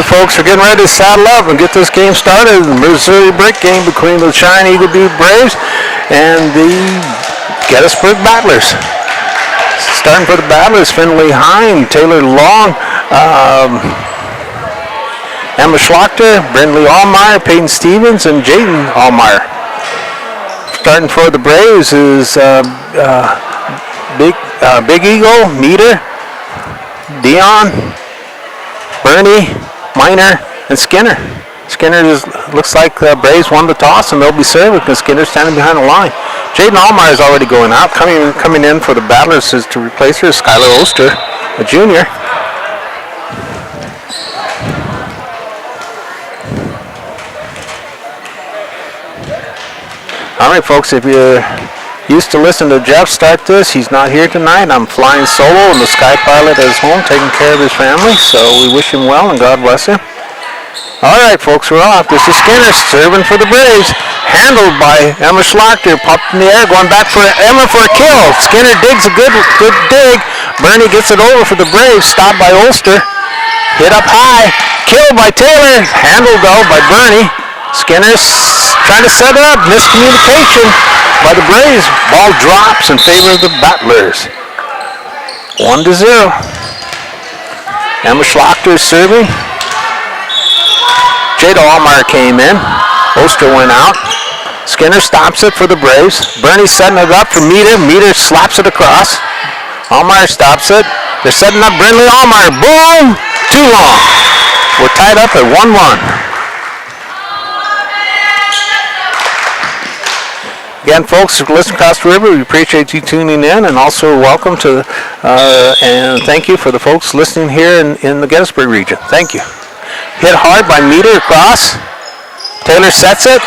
Folks, we're getting ready to saddle up and get this game started. The Missouri Brick game between the Cheyenne Eagle Butte Braves and the Gettysburg Battlers. Starting for the Battlers, Finley Hine, Taylor Long, Emma Schlachter, Brindley Allmeyer, Peyton Stevens, and Jaden Allmeyer. Starting for the Braves is Big Eagle, Meter, Dion, Bernie, Miner, and Skinner. Skinner looks like the Braves won the toss and they'll be serving because Skinner's standing behind the line. Jaden Allmeyer is already going out. Coming in for the Battlers is to replace her is Skylar Oster, a junior. All right, folks, if you're used to listening to Jeff start this, he's not here tonight. I'm flying solo, and the Sky Pilot is home taking care of his family, so we wish him well and God bless him. All right, folks, we're off. This is Skinner serving for the Braves. Handled by Emma Schlachter, popped in the air, going back for Emma for a kill. Skinner digs a good dig. Bernie gets it over for the Braves, stopped by Ulster. Hit up high, killed by Taylor, handled though by Bernie. Skinner's trying to set up, miscommunication by the Braves. Ball drops in favor of the Battlers. 1-0. Emma Schlachter is serving. Jada Allmeyer came in. Oster went out. Skinner stops it for the Braves. Bernie's setting it up for Meter. Meter slaps it across. Allmeyer stops it. They're setting up Brindley Allmeyer. Boom! Too long. We're tied up at 1-1. Again, folks, who listen across the river, we appreciate you tuning in, and also welcome to and thank you for the folks listening here in the Gettysburg region. Thank you. Hit hard by Meter across. Taylor sets it.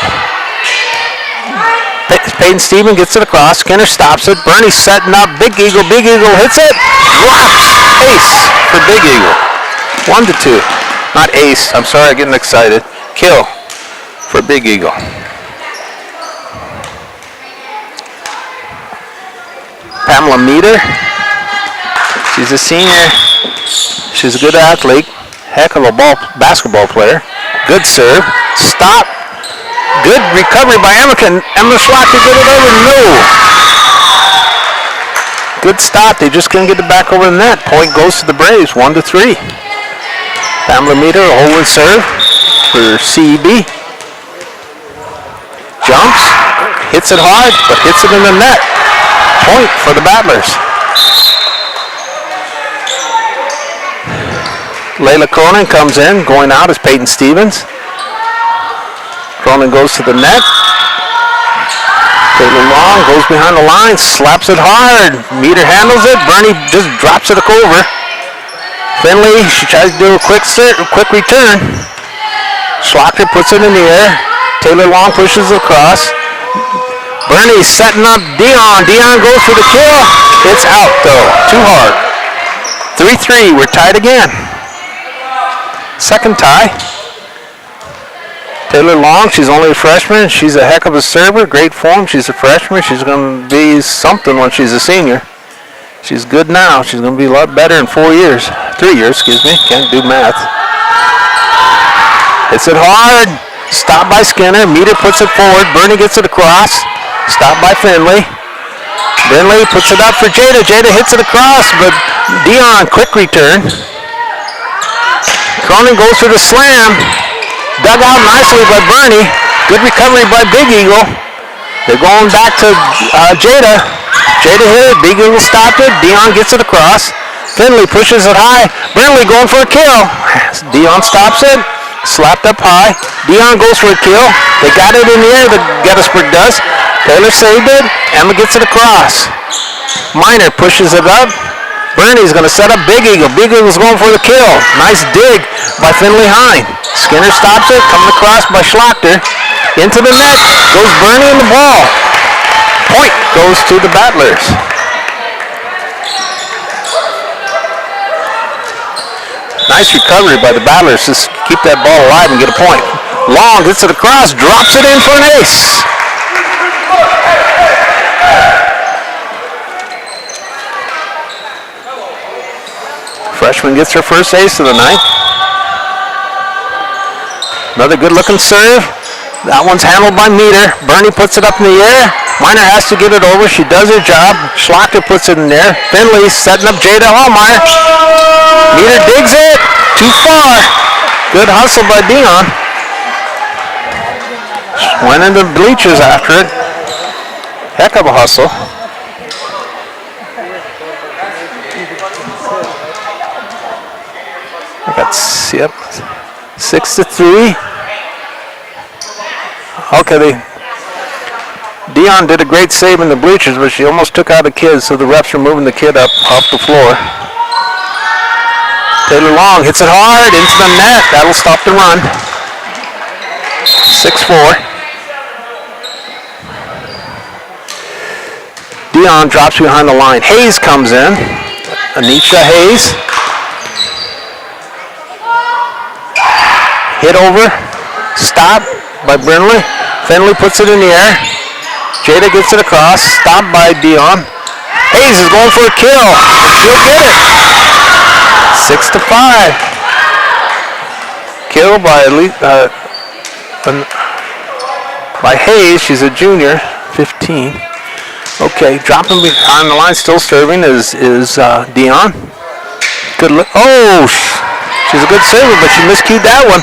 Peyton Stevens gets it across. Skinner stops it. Bernie's setting up. Big Eagle hits it. Drops. Ace for Big Eagle. 1-2. Not ace. I'm sorry, I'm getting excited. Kill for Big Eagle. Pamela Meter. She's a senior. She's a good athlete. Heck of a basketball player. Good serve. Stop. Good recovery by Emma. Can Emma Schlachter get it over? No. Good stop. They just couldn't get it back over the net. Point goes to the Braves. 1-3. Pamela Meter, a holding serve for CEB. Jumps. Hits it hard, but hits it in the net. Point for the Battlers. Layla Cronin comes in. Going out is Peyton Stevens. Cronin goes to the net. Taylor Long goes behind the line, slaps it hard. Meter handles it. Bernie just drops it over. Finley, she tries to do a quick return. Schlachter puts it in the air. Taylor Long pushes it across. Bernie's setting up Dion. Dion goes for the kill. It's out though, too hard. 3-3, we're tied again. Second tie. Taylor Long, she's only a freshman. She's a heck of a server, great form. She's a freshman. She's going to be something when she's a senior. She's good now. She's going to be a lot better in 4 years. 3 years, excuse me. Can't do math. Hits it hard. Stopped by Skinner. Meter puts it forward. Bernie gets it across. Stopped by Finley. Finley puts it up for Jada. Jada hits it across, but Dion, quick return. Cronin goes for the slam. Dug out nicely by Bernie. Good recovery by Big Eagle. They're going back to Jada. Jada hit it. Big Eagle stopped it. Dion gets it across. Finley pushes it high. Burnley going for a kill. Dion stops it. Slapped up high. Dion goes for a kill. They got it in the air, the Gettysburg does. Taylor saved it. Emma gets it across. Miner pushes it up. Bernie's going to set up Big Eagle. Big Eagle's going for the kill. Nice dig by Finley Hine. Skinner stops it. Coming across by Schlachter. Into the net. Goes Bernie in the ball. Point goes to the Battlers. Nice recovery by the Battlers. Just keep that ball alive and get a point. Long gets it across. Drops it in for an ace. Freshman gets her first ace of the night. Another good-looking serve. That one's handled by Meter. Bernie puts it up in the air. Miner has to get it over. She does her job. Schlachter puts it in there. Finley setting up Jada Hallmeyer. Meter digs it. Too far. Good hustle by Dion. Went into the bleachers after it. Heck of a hustle. I got, yep, 6-3. Okay, Dion did a great save in the bleachers, but she almost took out a kid, so the refs are moving the kid up off the floor. Taylor Long hits it hard into the net. That'll stop the run. 6-4. Dion drops behind the line. Hayes comes in. Anisha Hayes. Hit over. Stop by Brinley. Finley puts it in the air. Jada gets it across. Stopped by Dion. Hayes is going for a kill. She'll get it. 6-5. Kill by Hayes. She's a junior. 15. Okay, dropping behind the line, still serving is Dion. Good look. Oh, she's a good server, but she miscued that one.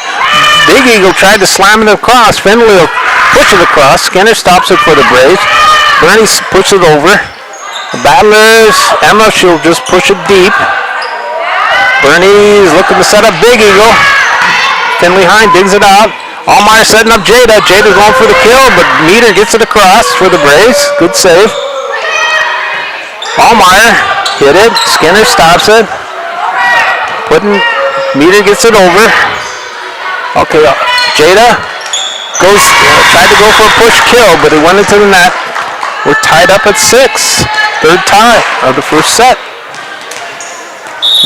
Big Eagle tried to slam it across. Finley will push it across. Skinner stops it for the Braves. Bernie puts it over. The Battlers, Emma, she'll just push it deep. Bernie's looking to set up Big Eagle. Finley Hine digs it out. Allmeyer setting up Jada. Jada going for the kill, but Meter gets it across for the Braves. Good save. Allmeyer hit it. Skinner stops it. Meter gets it over. Okay, Jada tried to go for a push kill, but it went into the net. We're tied up at 6. Third tie of the first set.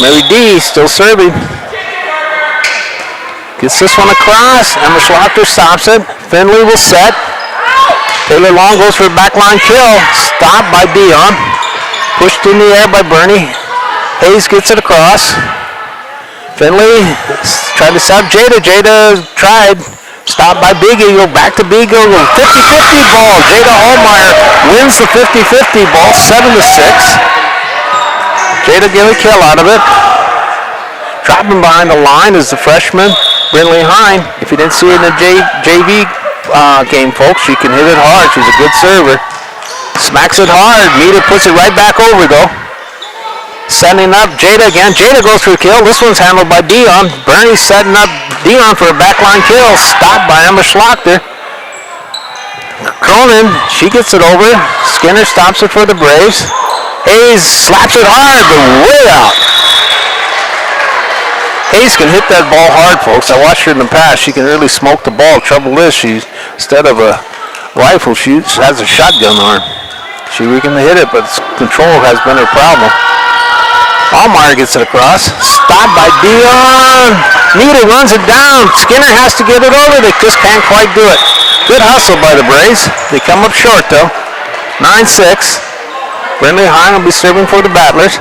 Mary D still serving. Gets this one across. Emma Schlachter stops it. Finley will set. Taylor Long goes for a backline kill. Stopped by Dion. Pushed in the air by Bernie. Hayes gets it across. Finley tried to stop Jada. Jada tried. Stopped by Big Eagle. Back to Big Eagle. 50-50 ball. Jada Allmeyer wins the 50-50 ball. 7-6. Jada get a kill out of it. Dropping behind the line is the freshman, Brinley Hine. If you didn't see it in the JV game, folks, she can hit it hard. She's a good server. Smacks it hard. Meter puts it right back over, though. Setting up Jada again. Jada goes for a kill. This one's handled by Dion. Bernie's setting up Dion for a backline kill. Stopped by Emma Schlachter. Cronin, she gets it over. Skinner stops it for the Braves. Hayes slaps it hard, but way out. Hayes can hit that ball hard, folks. I watched her in the past. She can really smoke the ball. Trouble is, she's Instead of a rifle, she has a shotgun arm. She can hit it, but control has been her problem. Allmeyer gets it across. Stopped by Dion. Nita runs it down. Skinner has to get it over. They just can't quite do it. Good hustle by the Braves. They come up short, though. 9-6. Brindley Hine will be serving for the Battlers.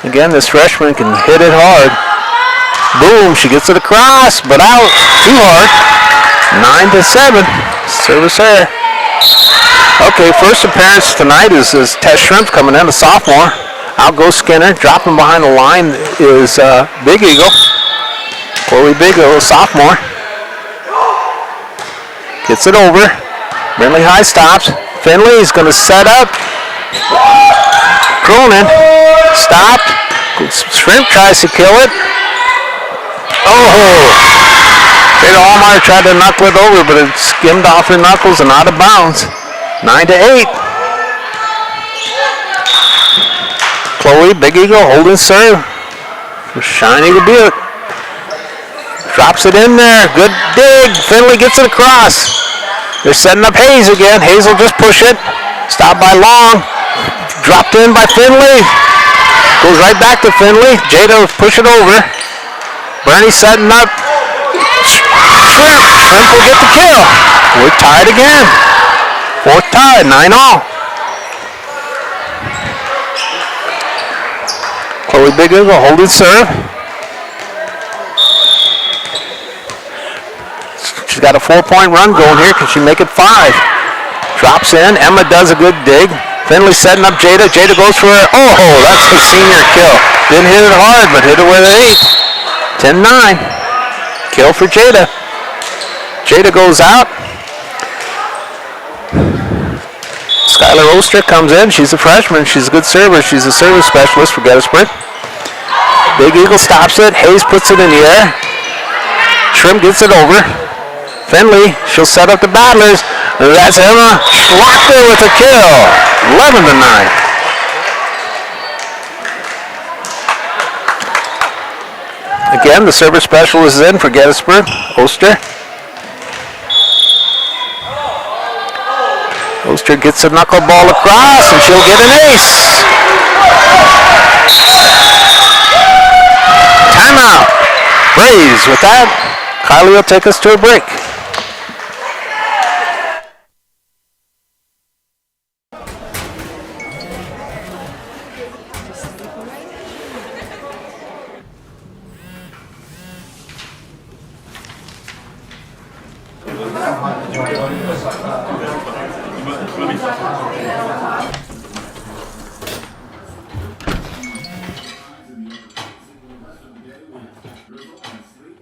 Again, this freshman can hit it hard. Boom, she gets it across, but out. Too hard. 9-7. Service error. Okay, first appearance tonight is Tess Shrimp coming in, a sophomore. Out goes Skinner. Dropping behind the line is Big Eagle. Chloe Big Eagle, a sophomore. Gets it over. Brindley High stops. Finley's going to set up. Cronin stopped. Shrimp tries to kill it. Oh! Jada Allmeyer tried to knuckle it over, but it skimmed off her knuckles and out of bounds. 9-8. Chloe, Big Eagle, holding serve. Shiny Dubuque. Drops it in there. Good dig. Finley gets it across. They're setting up Hayes again. Hayes will just push it. Stopped by Long. Dropped in by Finley. Goes right back to Finley. Jada will push it over. Bernie setting up. Shrimp will get the kill. We're tied again. Fourth tie, 9-all. Chloe Big Eagle holding serve. She's got a 4-point run going here. Can she make it 5? Drops in. Emma does a good dig. Finley setting up Jada. Jada goes for her. Oh, that's a senior kill. Didn't hit it hard, but hit it with an 8. 10-9. Kill for Jada. Jada goes out. Skylar Oster comes in. She's a freshman. She's a good server. She's a service specialist for Gettysburg. Big Eagle stops it. Hayes puts it in the air. Shrimp gets it over. Finley, she'll set up the Battlers. That's Emma Schlocker with a kill. 11-9. Again, the server specialist is in for Gettysburg. Oster. Oster gets a knuckleball across, and she'll get an ace. Timeout. Braves with that. Kylie will take us to a break.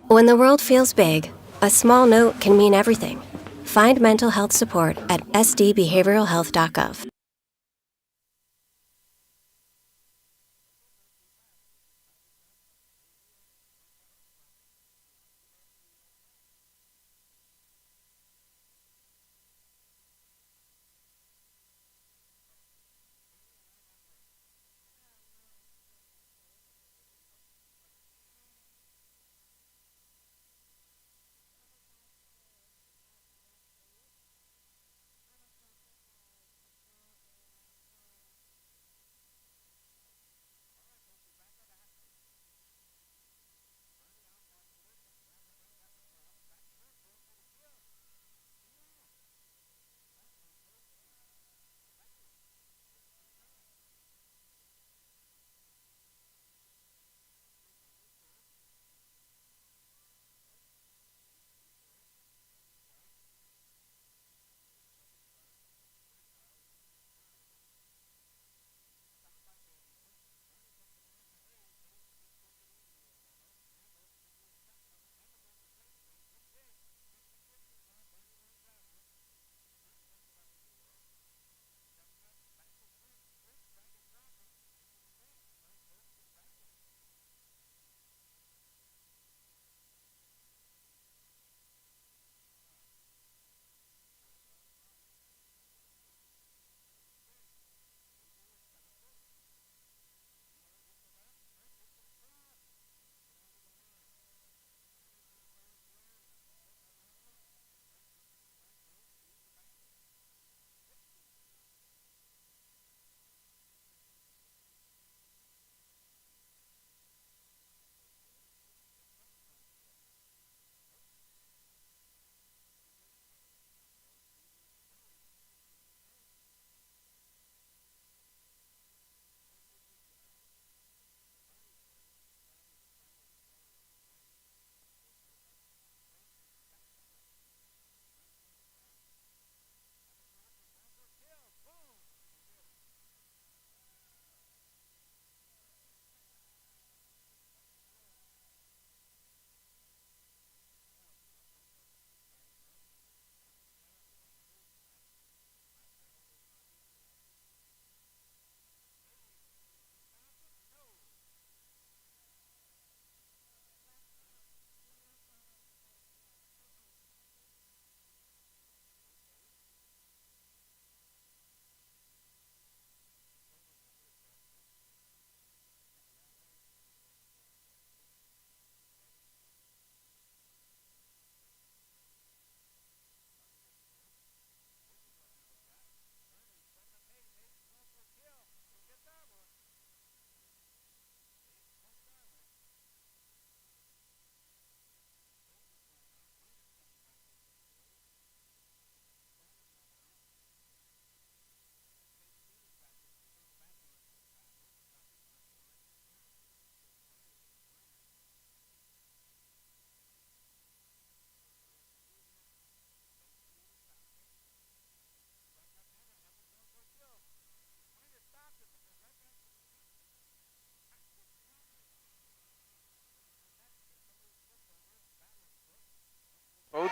When the world feels big, a small note can mean everything. Find mental health support at sdbehavioralhealth.gov.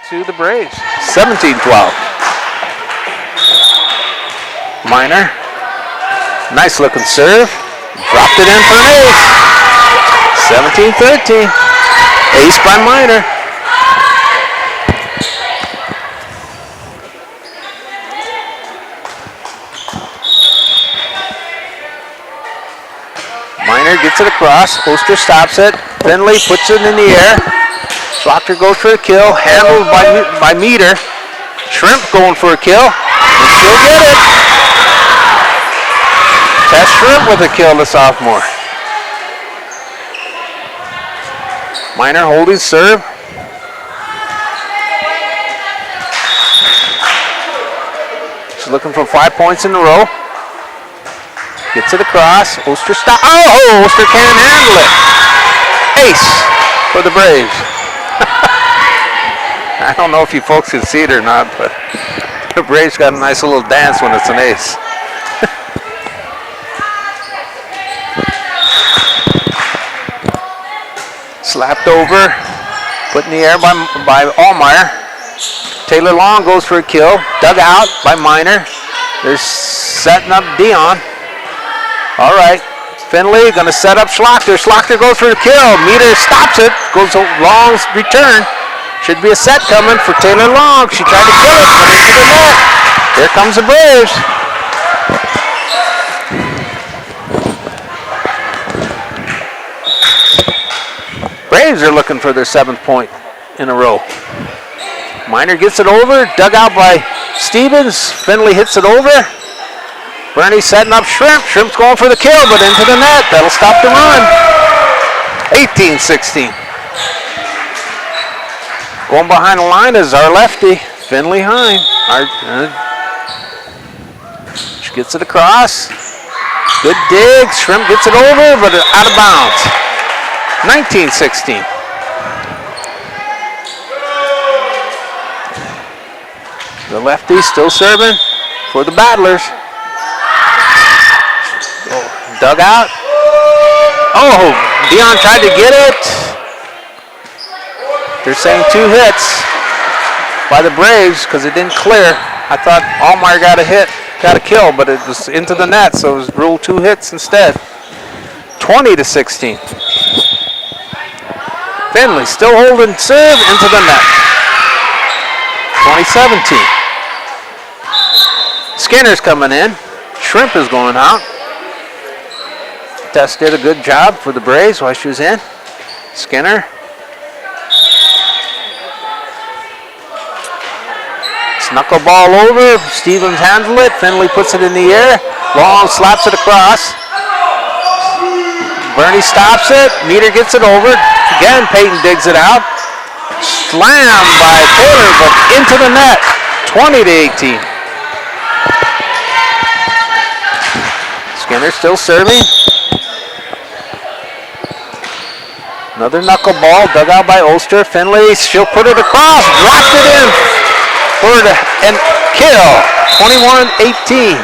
to the Braves. 17-12. Minor. Nice looking serve. Dropped it in for an ace. 17-13. Ace by Minor. Minor gets it across. Oster stops it. Finley puts it in the air. Schlochter goes for a kill. Handled by Meter. Shrimp going for a kill. And she'll get it. Tess Shrimp with a kill, the sophomore. Minor holding serve. She's looking for 5 points in a row. Gets it across. Oster stop. Oh, Oster can't handle it. Ace for the Braves. I don't know if you folks can see it or not, but the Braves got a nice little dance when it's an ace. Slapped over, put in the air by Allmeyer. Taylor Long goes for a kill. Dug out by Minor. They're setting up Dion. All right, Finley gonna set up Schlochter. Schlochter goes for the kill. Meter stops it. Goes a long return. Should be a set coming for Taylor Long. She tried to kill it, but into the net. Here comes the Braves. Braves are looking for their 7th point in a row. Minor gets it over, dug out by Stevens. Finley hits it over. Bernie setting up Shrimp. Shrimp's going for the kill, but into the net. That'll stop the run. 18-16. Going behind the line is our lefty, Finley Hine. She gets it across. Good dig. Shrimp gets it over, but out of bounds. 19-16. The lefty still serving for the Battlers. Dug out. Oh, Dion tried to get it. They're saying 2 hits by the Braves because it didn't clear. I thought Allmeyer got a hit, got a kill, but it was into the net, so it was ruled 2 hits instead. 20-16. Finley still holding serve into the net. 2017. Skinner's coming in. Shrimp is going out. Tess did a good job for the Braves while she was in. Skinner. Knuckle ball over. Stevens handles it. Finley puts it in the air. Long slaps it across. Bernie stops it. Meter gets it over. Again, Peyton digs it out. Slammed by Taylor, but into the net. 20-18. Skinner still serving. Another knuckleball dug out by Oster. Finley, she'll put it across. Dropped it in for the and kill. 21-18.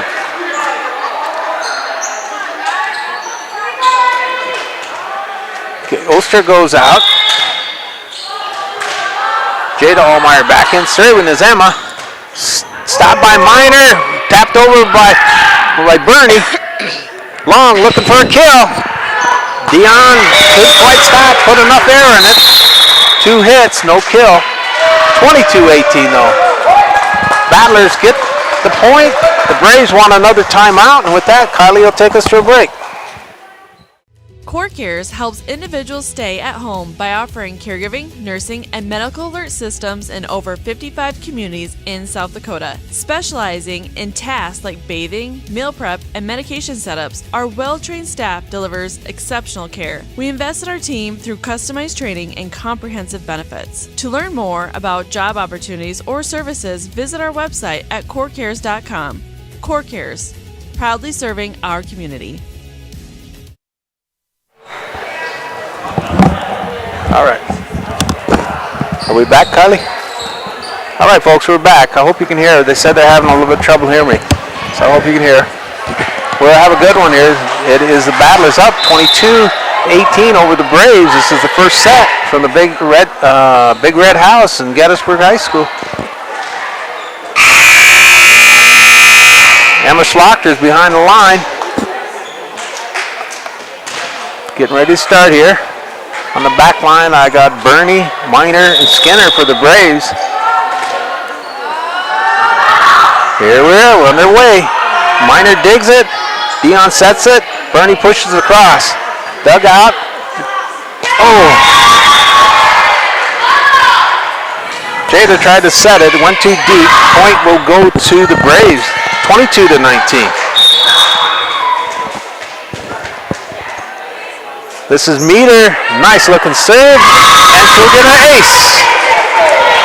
Okay, Oster goes out. Jada Allmeyer back in serving is Emma. Stopped by Minor. Tapped over by Bernie. Long looking for a kill. Dion couldn't quite stop, put enough air in it. 2 hits, no kill. 22-18 though. Battlers get the point. The Braves want another timeout, and with that, Kylie will take us to a break. Core Cares helps individuals stay at home by offering caregiving, nursing, and medical alert systems in over 55 communities in South Dakota. Specializing in tasks like bathing, meal prep, and medication setups, our well-trained staff delivers exceptional care. We invest in our team through customized training and comprehensive benefits. To learn more about job opportunities or services, visit our website at corecares.com. Core Cares, proudly serving our community. All right. Are we back, Kylie? All right, folks, we're back. I hope you can hear. They said they're having a little bit of trouble hearing me, so I hope you can hear. We'll have a good one here. It is the Battlers up 22-18 18 over the Braves. This is the first set from the Big Red House in Gettysburg High School. Emma Schlachter's behind the line. Getting ready to start here. On the back line, I got Bernie, Miner, and Skinner for the Braves. Here we are, we're on their way. Miner digs it. Dion sets it. Bernie pushes it across. Dug out. Oh. Jada tried to set it. Went too deep. Point will go to the Braves. 22-19. This is Meter. Nice looking serve. And she'll get an ace.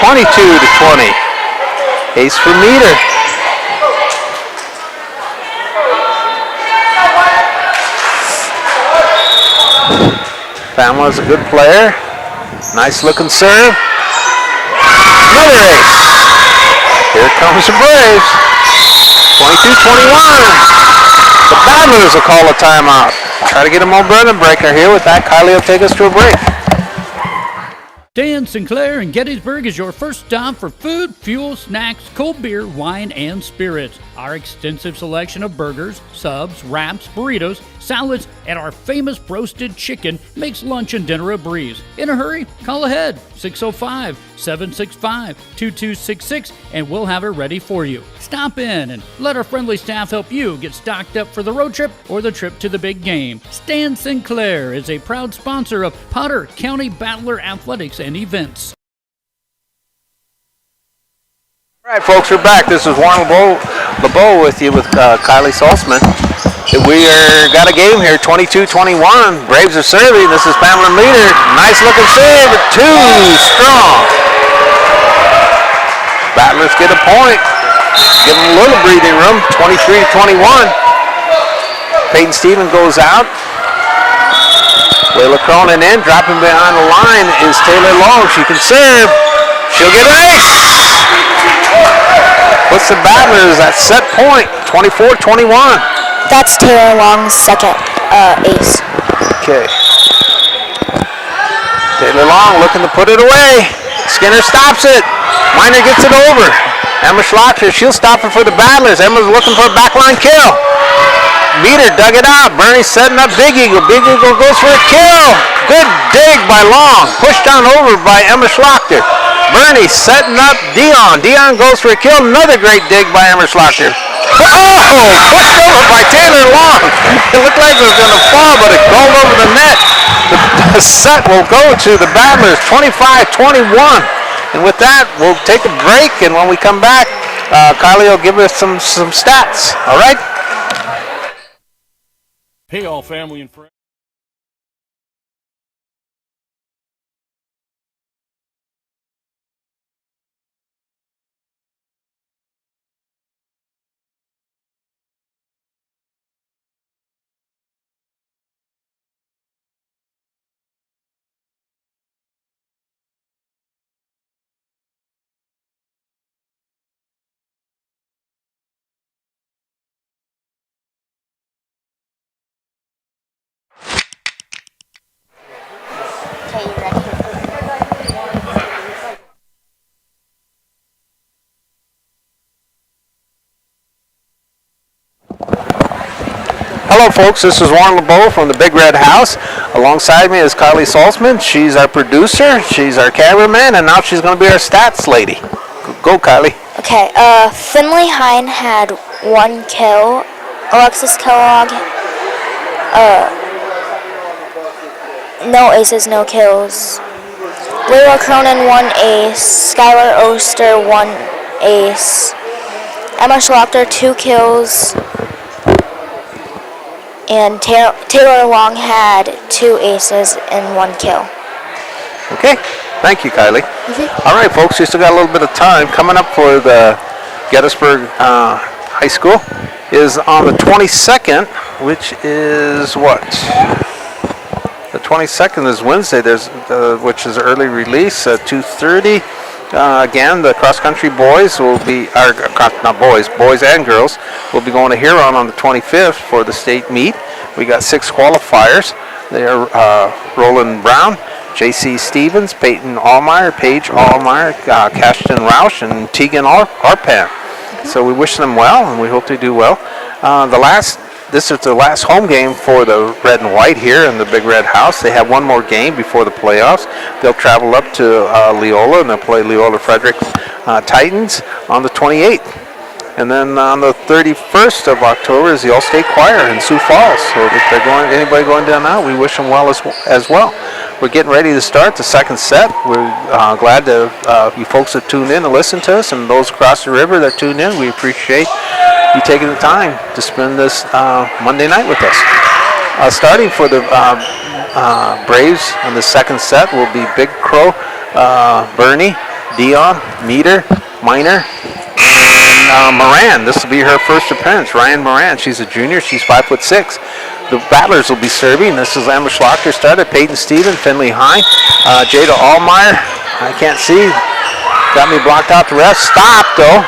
22-20. Ace for Meter. Pamela's a good player. Nice looking serve. Another ace. Here comes the Braves. 22-21. The Battlers will call a timeout. Try to get a momentum breaker here. With that, Kylie will take us to a break. Dan Sinclair in Gettysburg is your first stop for food, fuel, snacks, cold beer, wine, and spirits. Our extensive selection of burgers, subs, wraps, burritos, salads, and our famous roasted chicken makes lunch and dinner a breeze. In a hurry? Call ahead, 605-765-2266, and we'll have it ready for you. Stop in and let our friendly staff help you get stocked up for the road trip or the trip to the big game. Stan Sinclair is a proud sponsor of Potter County Battler Athletics and Events. All right, folks, we're back. This is Warren LeBeau with you with Kylie Salzman. We got a game here, 22-21. Braves are serving. This is Pamela Meter. Nice looking serve, but too strong. Battlers get a point. Give them a little breathing room, 23-21. Peyton Stephen goes out. Layla Cronin in, dropping behind the line is Taylor Long. She can serve. She'll get an ace. Puts the Battlers at set point, 24-21. That's Taylor Long's second ace. Okay. Taylor Long looking to put it away. Skinner stops it. Miner gets it over. Emma Schlachter, she'll stop it for the Battlers. Emma's looking for a backline kill. Meter dug it out. Bernie setting up Big Eagle. Big Eagle goes for a kill. Good dig by Long. Pushed down over by Emma Schlachter. Bernie setting up Dion. Dion goes for a kill. Another great dig by Emma Schlachter. Oh! Pushed over by Taylor Long. It looked like it was going to fall, but it rolled over the net. The set will go to the Battlers, 25-21. And with that, we'll take a break, and when we come back, Kylie will give us some stats. All right? Hey, all family and friends. Hello, folks. This is Warren LeBeau from the Big Red House. Alongside me is Kylie Salzman. She's our producer. She's our cameraman, and now she's going to be our stats lady. Go, Kylie. Okay, Finley Hine had 1 kill. Alexis Kellogg, no aces, no kills. Layla Cronin, 1 ace. Skylar Oster, 1 ace. Emma Schlachter, 2 kills. And Taylor Long had 2 aces and 1 kill. Okay, thank you, Kylie. All right, folks, we still got a little bit of time. Coming up for the Gettysburg High School is on the 22nd, which is what? The 22nd is Wednesday. There's which is early release at 2:30. Again, the cross-country boys will be, not boys, boys and girls will be going to Huron on the 25th for the state meet. We got 6 qualifiers. They are Roland Brown, J.C. Stevens, Peyton Allmeyer, Paige Allmeyer, Cashton Roush, and Tegan Arpan. So we wish them well, and we hope they do well. This is the last home game for the Red and White here in the Big Red House. They have one more game before the playoffs. They'll travel up to Leola, and they'll play Leola Frederick Titans on the 28th. And then on the 31st of October is the All-State Choir in Sioux Falls. So if anybody going down now, we wish them well as well. We're getting ready to start the second set. We're glad to you folks that tuned in and listen to us, and those across the river that tuned in. We appreciate you taking the time to spend this Monday night with us. Starting for the Braves in the second set will be Big Crow, Bernie, Dion, Meter, Miner, and Moran. This will be her first appearance. Ryan Moran. She's a junior. She's 5'6". The Battlers will be serving. This is Emma Schlochter started. Peyton Steven, Finley Hine, Jada Allmeyer. I can't see. Got me blocked out the rest. Stop though.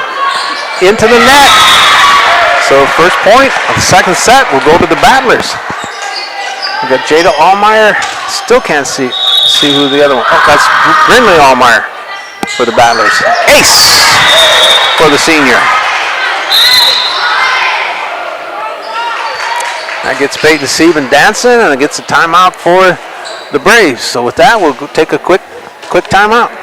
Into the net. So first point of the second set will go to the Battlers. We got Jada Allmeyer. Still can't see who the other one. Oh, that's Brindley Allmeyer for the Battlers. Ace for the senior. That gets Peyton Steven dancing, and it gets a timeout for the Braves. So with that, we'll go take a quick timeout.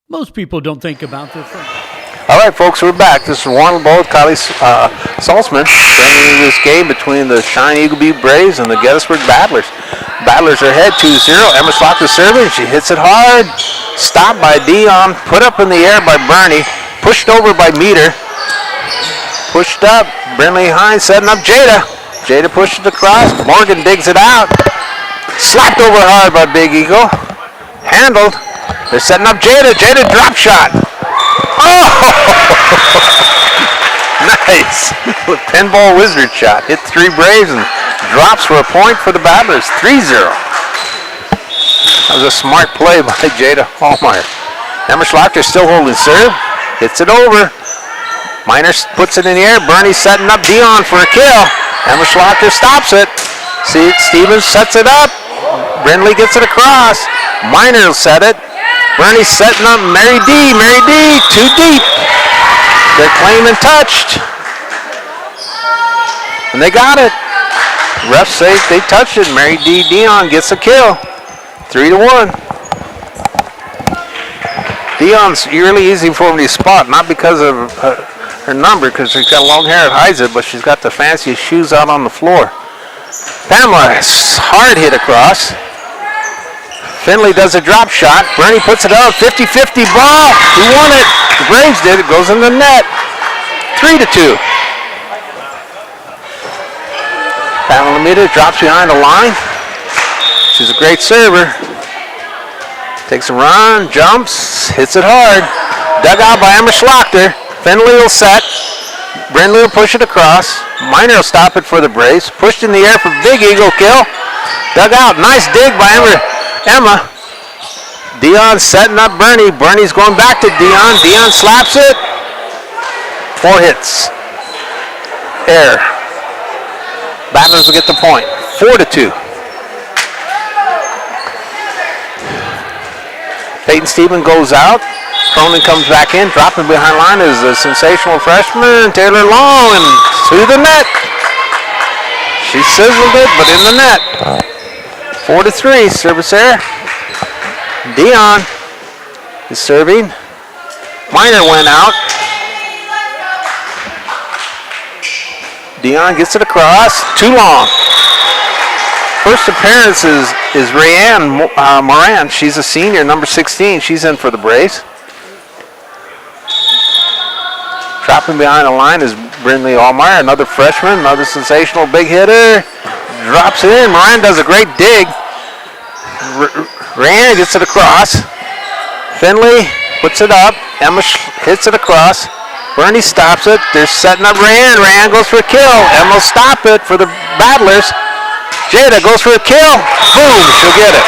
Most people don't think about their friends. All right, folks, we're back. This is Warren Bowl with Kylie Saltzman, bringing you this game between the Shine Eagle Beat Braves and the Gettysburg Battlers. Battlers are ahead 2-0. Emma Schlochter serving. She hits it hard. Stopped by Dion. Put up in the air by Bernie. Pushed over by Meter. Pushed up. Brindley Hines setting up Jada. Jada pushes it across. Morgan digs it out. Slapped over hard by Big Eagle. Handled. They're setting up Jada. Jada drop shot. Oh! Nice. Pinball wizard shot. Hit 3 Braves and drops for a point for the Battlers. 3-0. That was a smart play by Jada Allmeyer. Emma Schlochter still holding serve. Hits it over. Miner puts it in the air. Bernie setting up Dion for a kill. Emma Schlochter stops it. Stevens sets it up. Brindley gets it across. Miner will set it. Bernie setting up Mary D. Mary D. Too deep. They're claiming touched. And they got it. Refs say they touched it. Mary D. Dion gets a kill. 3-1. Dion's really easy for me to spot, not because of her number, because she's got long hair that hides it, but she's got the fanciest shoes out on the floor. Pamela, hard hit across. Finley does a drop shot. Bernie puts it up. 50-50 ball. Who won it? The Braves did. It goes in the net. 3-2. Pamela Mita drops behind the line. She's a great server. Takes a run, jumps, hits it hard. Dug out by Emma Schlochter. Finley will set. Brindley will push it across. Miner will stop it for the Braves. Pushed in the air for Big Eagle kill. Dug out. Nice dig by Emma. Dion setting up Bernie. Bernie's going back to Dion. Dion slaps it. 4 hits. Air. Battlers will get the point. 4-2. Peyton Steven goes out. Cronin comes back in. Dropping behind line is the sensational freshman, Taylor Long, and to the net. She sizzled it, but in the net. 4-3, service error. Dion is serving. Miner went out. Dion gets it across. Too long. First appearance is Rayanne Moran. She's a senior, number 16. She's in for the Braves. Dropping behind the line is Brindley Allmeyer, another freshman, another sensational big hitter. Drops it in. Moran does a great dig. Rand gets it across. Finley puts it up. Emma hits it across. Bernie stops it. They're setting up Rand. Rand goes for a kill. Emma will stop it for the Battlers. Jada goes for a kill. Boom, she'll get it.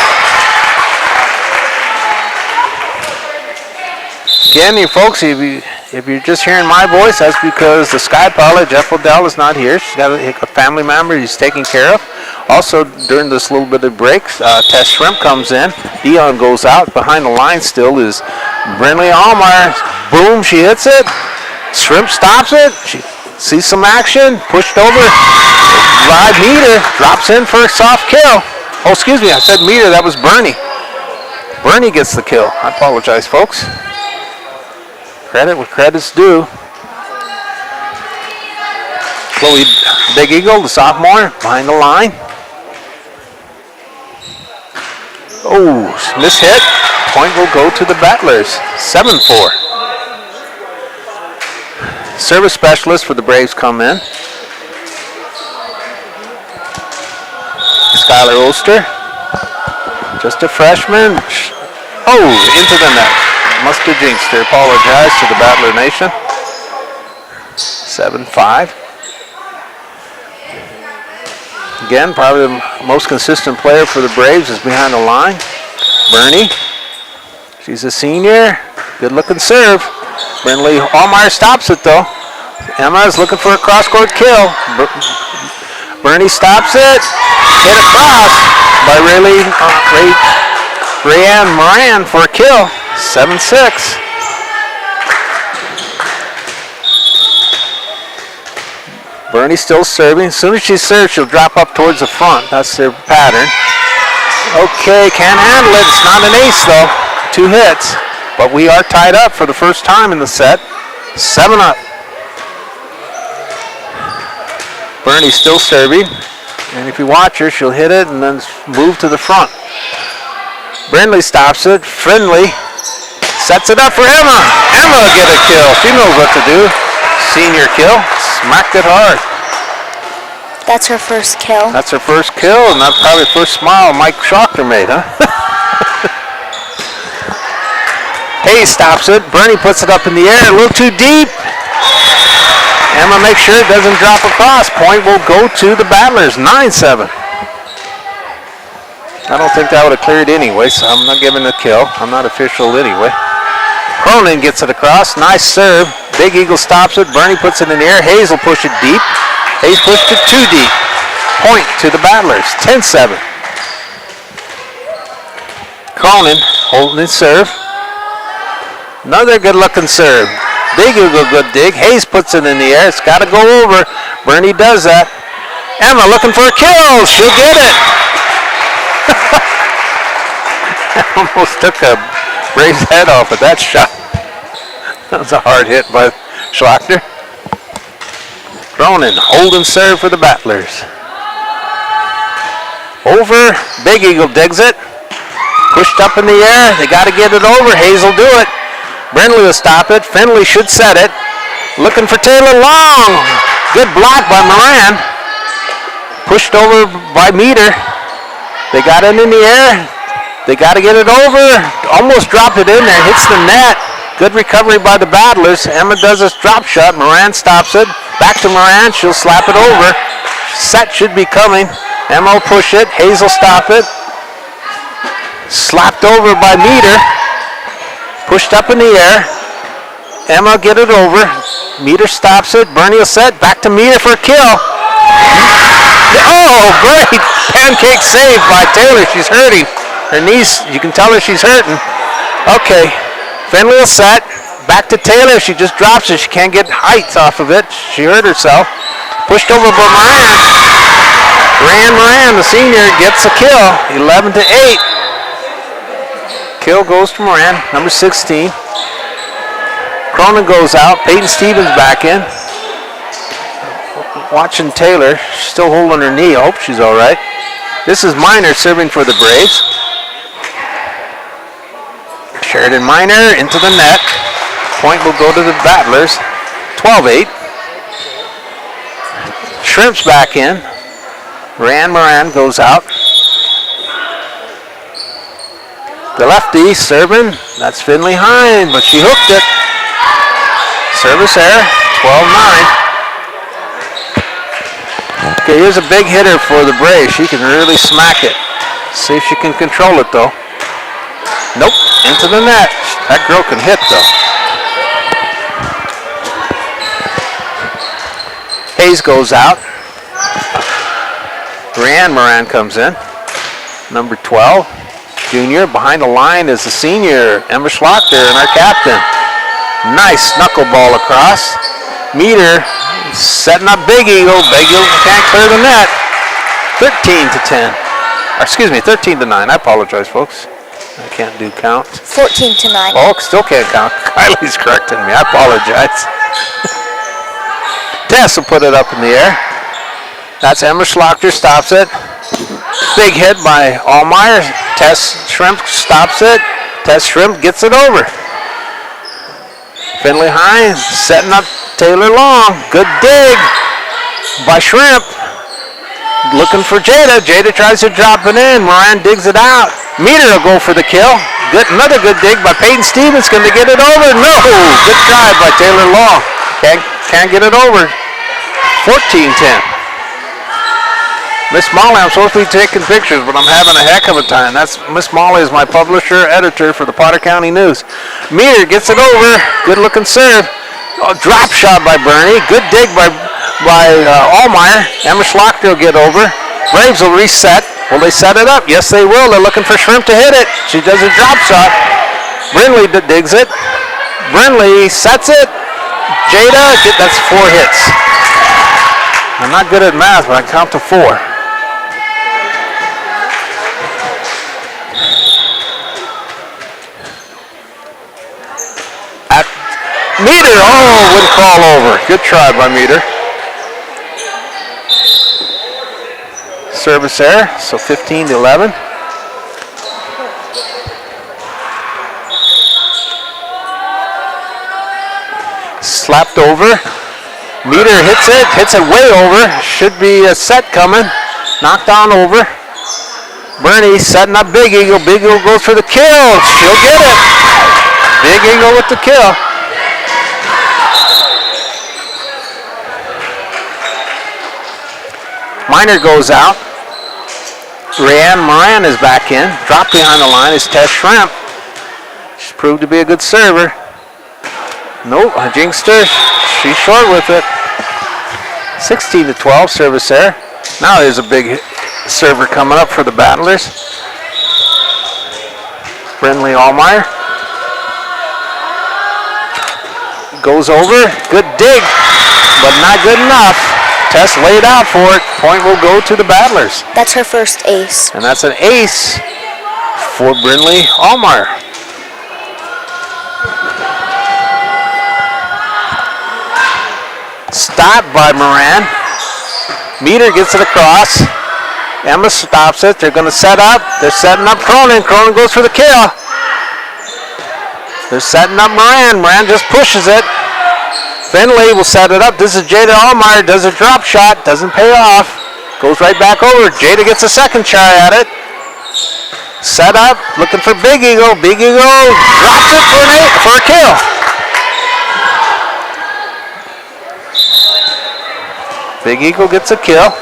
Again, you folks, if you're just hearing my voice, that's because the Sky Pilot, Jeff Odell, is not here. She's got a family member he's taking care of. Also, during this little bit of break, Tess Shrimp comes in. Dion goes out. Behind the line still is Brinley Allmeyer. Boom, she hits it. Shrimp stops it. She sees some action. Pushed over. Ride Meter drops in for a soft kill. Oh, excuse me, I said Meter. That was Bernie. Bernie gets the kill. I apologize, folks. Credit where credit's due. Chloe Big Eagle, the sophomore, behind the line. Oh, mishit. Point will go to the Battlers. 7-4. Service specialist for the Braves come in. Skylar Oster. Just a freshman. Oh, into the net. Must have jinxed her. Apologize to the Battler Nation. 7-5. Again, probably the most consistent player for the Braves is behind the line. Bernie. She's a senior. Good looking serve. Brinley Allmeyer stops it though. Emma is looking for a cross-court kill. Bernie stops it. Hit across by Rayanne Moran for a kill. 7-6. Bernie still serving. As soon as she serves, she'll drop up towards the front. That's their pattern. Okay, can't handle it. It's not an ace though. 2 hits. But we are tied up for the first time in the set. 7-up. Bernie's still serving. And if you watch her, she'll hit it and then move to the front. Brindley stops it. Finley sets it up for Emma. Emma will get a kill. She knows what to do. Senior kill. Smacked it hard. That's her first kill. That's her first kill, and that's probably the first smile Mike Schochter made, huh? Hayes stops it. Bernie puts it up in the air. A little too deep. Emma makes sure it doesn't drop across. Point will go to the Battlers. 9-7. I don't think that would have cleared anyway, so I'm not giving a kill. I'm not official anyway. Cronin gets it across. Nice serve. Big Eagle stops it. Bernie puts it in the air. Hayes will push it deep. Hayes pushed it too deep. Point to the Battlers. 10-7. Cronin holding his serve. Another good-looking serve. Big Eagle, good dig. Hayes puts it in the air. It's got to go over. Bernie does that. Emma looking for a kill. She'll get it. Almost took a Braves head off with that shot. That was a hard hit by Schlachter. Cronin, holding serve for the Battlers. Over. Big Eagle digs it. Pushed up in the air. They got to get it over. Hayes will do it. Brindley will stop it. Finley should set it. Looking for Taylor Long. Good block by Moran. Pushed over by Meter. They got it in the air. They got to get it over. Almost dropped it in there. Hits the net. Good recovery by the Battlers. Emma does this drop shot. Moran stops it. Back to Moran. She'll slap it over. Set should be coming. Emma will push it. Hayes will stop it. Slapped over by Meter. Pushed up in the air. Emma get it over. Meter stops it. Bernie will set. Back to Meter for a kill. Oh, great. Pancake save by Taylor. She's hurting. Her knees, you can tell her she's hurting. Okay. Finley will set. Back to Taylor. She just drops it. She can't get height off of it. She hurt herself. Pushed over by Moran. Moran, the senior, gets a kill. 11-8. Kill goes to Moran, number 16. Cronin goes out. Peyton Stevens back in. Watching Taylor. She's still holding her knee. I hope she's all right. This is Miner serving for the Braves. Sheridan Miner into the net. Point will go to the Battlers. 12-8. Shrimp's back in. Moran goes out. The lefty serving. That's Finley Hine, but she hooked it. Service error, 12-9. Okay, here's a big hitter for the Braves. She can really smack it. See if she can control it, though. Nope, into the net. That girl can hit, though. Hayes goes out. Brianne Moran comes in. Number 12, junior. Behind the line is the senior, Emma Schlachter, and our captain. Nice knuckleball across. Meter setting up Big Eagle. Big Eagle can't clear the net. 13-10. Excuse me, 13-9. I apologize, folks. I can't do count. 14-9. Oh, still can't count. Kylie's correcting me. I apologize. Tess will put it up in the air. That's Emma Schlachter, stops it. Big hit by Allmeyer. Tess Shrimp stops it. Tess Shrimp gets it over. Finley Hine setting up Taylor Long. Good dig by Shrimp. Looking for Jada. Jada tries to drop it in. Moran digs it out. Meter will go for the kill. Another good dig by Peyton Stevens. Going to get it over? No. Good try by Taylor Long. Can't get it over. 14-10. Miss Molly, I'm supposed to be taking pictures, but I'm having a heck of a time. That's Miss Molly is my publisher, editor for the Potter County News. Meter gets it over. Good looking serve. Oh, drop shot by Bernie. Good dig by Allmeyer. Emma Schlachter will get over. Braves will reset. Will they set it up? Yes, they will. They're looking for Shrimp to hit it. She does a drop shot. Brinley digs it. Brinley sets it. Jada, that's 4 hits. I'm not good at math, but I count to 4. Meter, wouldn't call over. Good try by Meter. Service error, so 15-11. Slapped over. Meter hits it way over. Should be a set coming. Knocked on over. Bernie setting up Big Eagle. Big Eagle goes for the kill. She'll get it. Big Eagle with the kill. Miner goes out. Rayanne Moran is back in. Dropped behind the line is Tess Shrimp. She's proved to be a good server. Nope, I jinxed her. She's short with it. 16-12 service there. Now there's a big server coming up for the Battlers. Brinley Allmeyer. Goes over. Good dig, but not good enough. Tess laid out for it. Point will go to the Battlers. That's her first ace. And that's an ace for Brinley Allmeyer. Stopped by Moran. Meter gets it across. Emma stops it. They're going to set up. They're setting up Cronin. Cronin goes for the kill. They're setting up Moran. Moran just pushes it. Finley will set it up. This is Jada Allmeyer. Does a drop shot. Doesn't pay off. Goes right back over. Jada gets a second try at it. Set up. Looking for Big Eagle. Big Eagle drops it for a kill. Big Eagle gets a kill.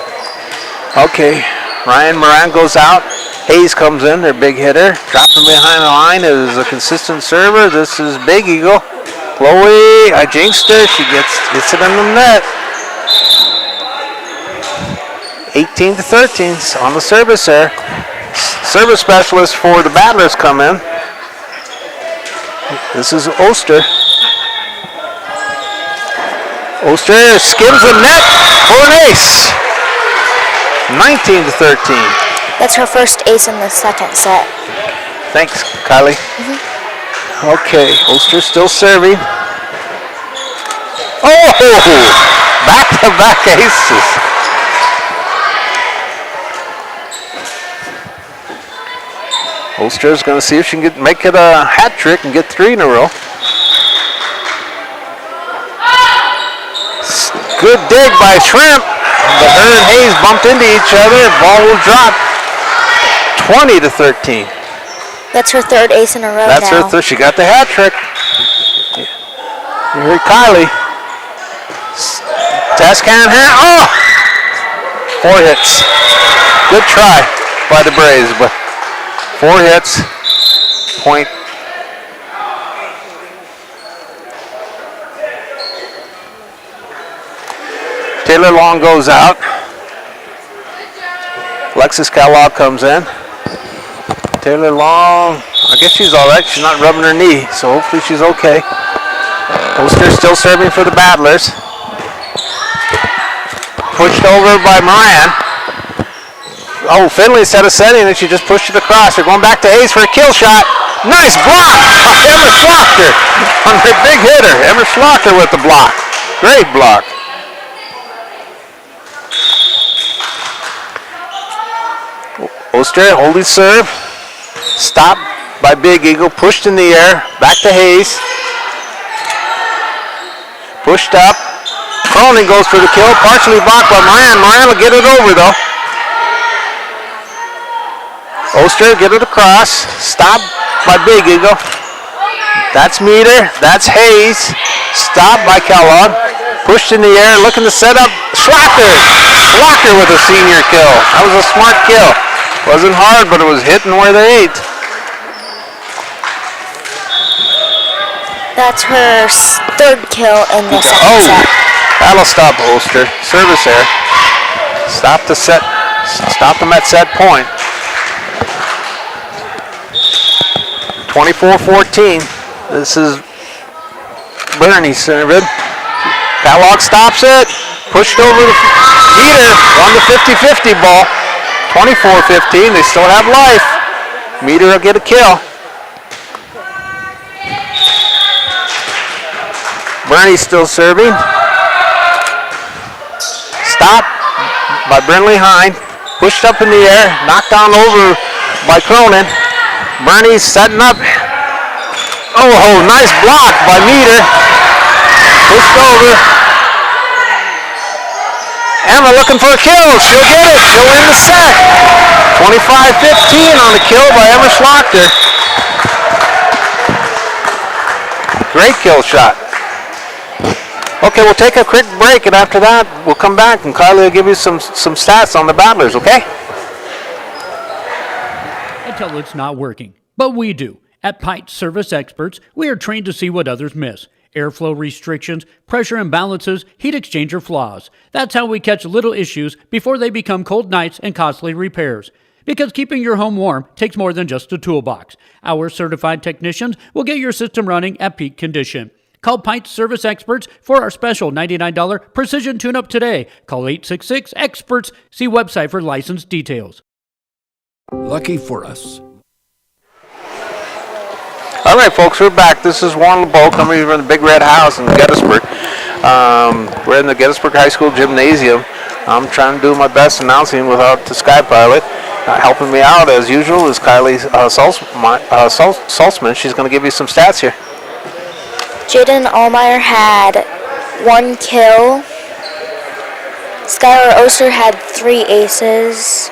Okay. Ryan Moran goes out. Hayes comes in, their big hitter. Dropping behind the line is a consistent server. This is Big Eagle. Chloe, I jinxed her. She gets it in the net. 18-13 on the service there. Service specialist for the Battlers come in. This is Oster. Oster skims the net for an ace. 19-13. That's her first ace in the second set. Thanks, Kylie. Okay, Oster still serving. Oh! Back-to-back aces. Oster's going to see if she can make it a hat trick and get 3 in a row. Good dig by Shrimp, but her and Hayes bumped into each other. Ball will drop. 20-13. That's her third ace in a row That's now. her third. She got the hat trick. You heard Kylie. Test can hand. Oh! 4 hits. Good try by the Braves, but 4 hits. Point. Taylor Long goes out. Alexis Kellogg comes in. Taylor Long, I guess she's all right. She's not rubbing her knee, so hopefully she's okay. Oster still serving for the Battlers. Pushed over by Moran. Oh, Finley instead of setting it, she just pushed it across. They're going back to Hayes for a kill shot. Nice block by Emma Schlochter on her big hitter. Emma Schlochter with the block. Great block. Oster holding serve. Stopped by Big Eagle. Pushed in the air. Back to Hayes. Pushed up. Cronin goes for the kill. Partially blocked by Moran. Moran will get it over though. Oster get it across. Stopped by Big Eagle. That's Meter. That's Hayes. Stopped by Kellogg. Pushed in the air. Looking to set up. Schlocker. Schlocker with a senior kill. That was a smart kill. Wasn't hard, but it was hitting where they ate. That's her third kill in the second set. That'll stop Oster. Service error. Stop the set. Stop them at set point. 24-14. This is Bernie serving. Kellogg stops it. Pushed over the Meter. Won the 50-50 ball. 24-15. They still have life. Meter will get a kill. Bernie's still serving. Stopped by Brinley Hine. Pushed up in the air. Knocked down over by Cronin. Bernie's setting up. Oh, nice block by Meter. Pushed over. Emma looking for a kill. She'll get it. She'll win the set. 25-15 on the kill by Emma Schlochter. Great kill shot. Okay, we'll take a quick break, and after that, we'll come back, and Kylie will give you some stats on the Battlers, okay? Until it's not working. But we do. At Pite Service Experts, we are trained to see what others miss. Airflow restrictions, pressure imbalances, heat exchanger flaws. That's how we catch little issues before they become cold nights and costly repairs. Because keeping your home warm takes more than just a toolbox. Our certified technicians will get your system running at peak condition. Call Pite Service Experts for our special $99 precision tune-up today. Call 866-EXPERTS. See website for license details. Lucky for us. All right, folks, we're back. This is Warren LeBeau coming from the Big Red House in Gettysburg. We're in the Gettysburg High School gymnasium. I'm trying to do my best announcing without the Sky Pilot. Helping me out, as usual, is Kylie Saltzman. She's going to give you some stats here. Jaden Allmeyer had 1 kill. Skylar Oster had 3 aces.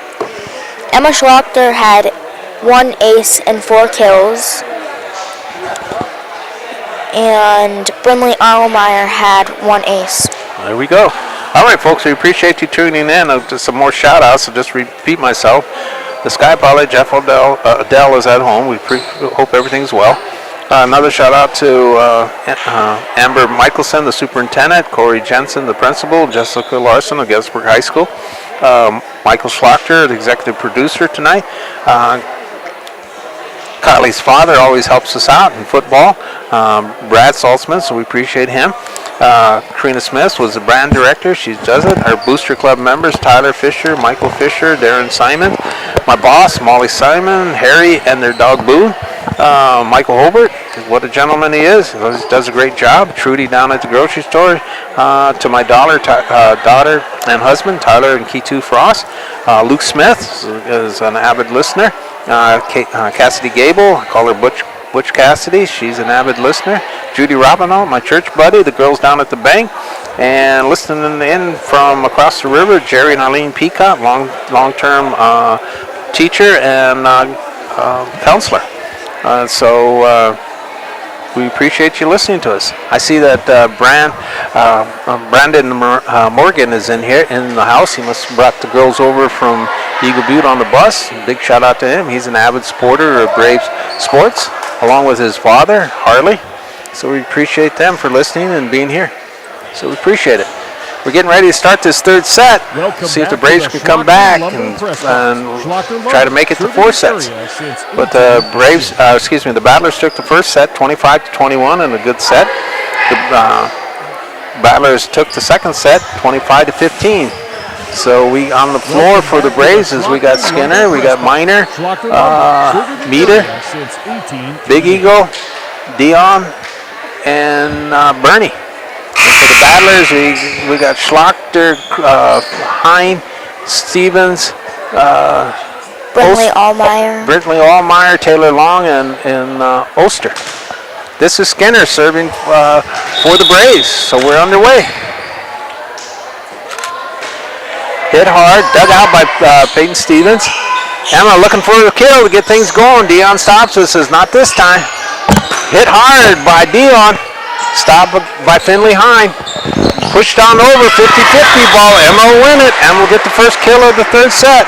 Emma Schlochter had 1 ace and 4 kills. And Brinley Allmeyer had 1 ace. There we go. All right, folks, we appreciate you tuning in. Just some more shout-outs, so just repeat myself. The Sky Pilot, Jeff Adele is at home. We hope everything's well. Another shout-out to Amber Michelson, the superintendent, Corey Jensen, the principal, Jessica Larson of Gettysburg High School, Michael Schlochter, the executive producer tonight. Kylie's father always helps us out in football, Brad Saltzman, so we appreciate him. Karina Smith was the brand director. She does it. Our booster club members, Tyler Fisher, Michael Fisher, Darren Simon, my boss, Molly Simon, Harry, and their dog Boo. Michael Hobart, what a gentleman he is. He does a great job. Trudy down at the grocery store. To my daughter and husband, Tyler and Kitu Frost. Luke Smith is an avid listener. Cassidy Gable, I call her Butch Cassidy. She's an avid listener. Judy Robinau, my church buddy, the girls down at the bank. And listening in from across the river, Jerry and Arlene Peacock, long-term teacher and counselor. So we appreciate you listening to us. I see that Brandon Morgan is in here in the house. He must have brought the girls over from Eagle Butte on the bus. Big shout out to him. He's an avid supporter of Braves sports, along with his father, Harley. So we appreciate them for listening and being here. So we appreciate it. We're getting ready to start this third set. See if the Braves can come back and try to make it to 4 sets. But the the Battlers took the first set 25-21 in a good set. The Battlers took the second set 25-15. So we on the floor for the Braves is we got Skinner, we got Miner, Meter, Big Eagle, Dion, and Bernie. And for the Battlers, we got Schlachter, Hine, Stevens, Brintley Allmeyer, Taylor Long, and Oster. This is Skinner serving for the Braves, so we're underway. Hit hard, dug out by Peyton Stevens. Emma looking for the kill to get things going. Dion stops this, is not this time. Hit hard by Dion. Stopped by Finley Hine. Pushed on over, 50-50 ball. Emma will win it. Emma will get the first kill of the third set.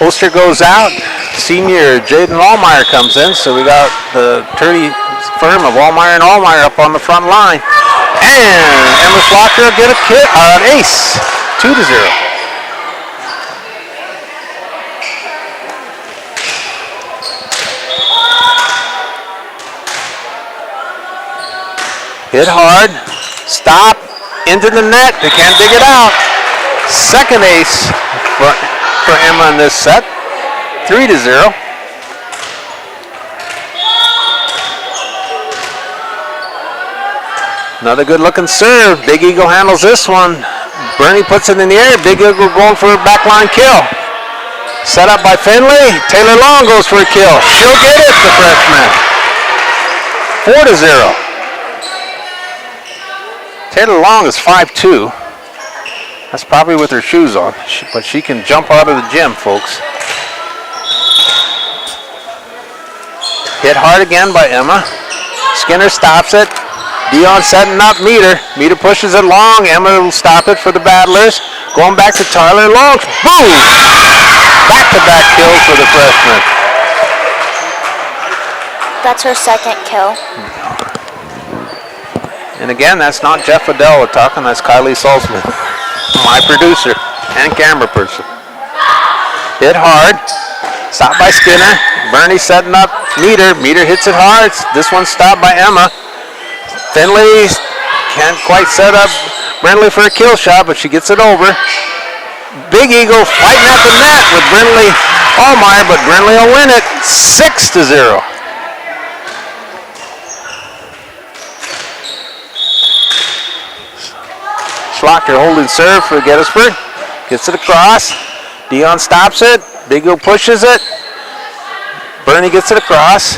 Oster goes out. Senior Jaden Allmeyer comes in. So we got the attorney firm of Allmeyer and Allmeyer up on the front line. And Emma Schlachter will get a kill, an ace. 2-0. Hit hard, stop, into the net, they can't dig it out. Second ace for Emma in this set, 3-0. Another good looking serve, Big Eagle handles this one. Bernie puts it in the air, Big Eagle going for a backline kill. Set up by Finley, Taylor Long goes for a kill. She'll get it, the freshman. 4-0. Taylor Long is 5'2". That's probably with her shoes on, but she can jump out of the gym, folks. Hit hard again by Emma. Skinner stops it. Dion setting up Meter. Meter pushes it long. Emma will stop it for the Battlers. Going back to Tyler Long. Boom! Back-to-back kills for the freshman. That's her second kill. And again, that's not Jeff Adele talking, that's Kylie Salzman, my producer and camera person. Hit hard, stopped by Skinner. Bernie setting up Meter. Meter hits it hard. This one's stopped by Emma. Finley can't quite set up Brintley for a kill shot, but she gets it over. Big Eagle fighting at the net with Brintley Allmeyer, but Brintley will win it 6-0. Schlachter holding serve for Gettysburg. Gets it across. Dion stops it. Big Eagle pushes it. Bernie gets it across.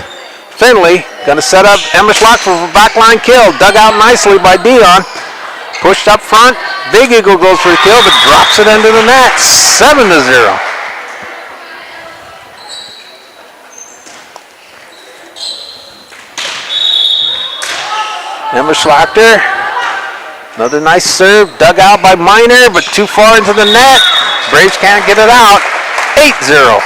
Finley going to set up Emma Schlachter for a backline kill. Dug out nicely by Dion. Pushed up front. Big Eagle goes for the kill, but drops it into the net. 7-0. Emma Schlachter. Another nice serve, dug out by Miner, but too far into the net. Braves can't get it out. 8-0.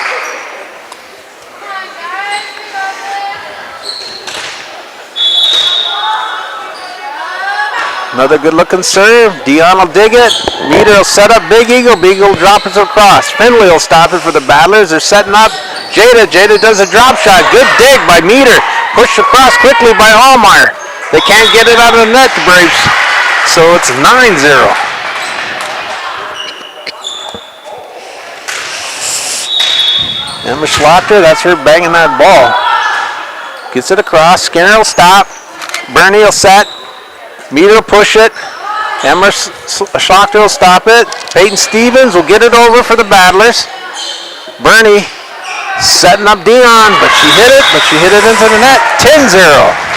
Another good looking serve. Dion will dig it. Meter will set up Big Eagle. Big Eagle drop it across. Finley will stop it for the Battlers. They're setting up Jada. Jada does a drop shot. Good dig by Meter. Pushed across quickly by Allmeyer. They can't get it out of the net, the Braves. So it's 9-0. Emma Schlachter, that's her banging that ball. Gets it across. Skinner will stop. Bernie will set. Meter will push it. Emma Schlachter will stop it. Peyton Stevens will get it over for the Battlers. Bernie setting up Dion, but she hit it into the net. 10-0.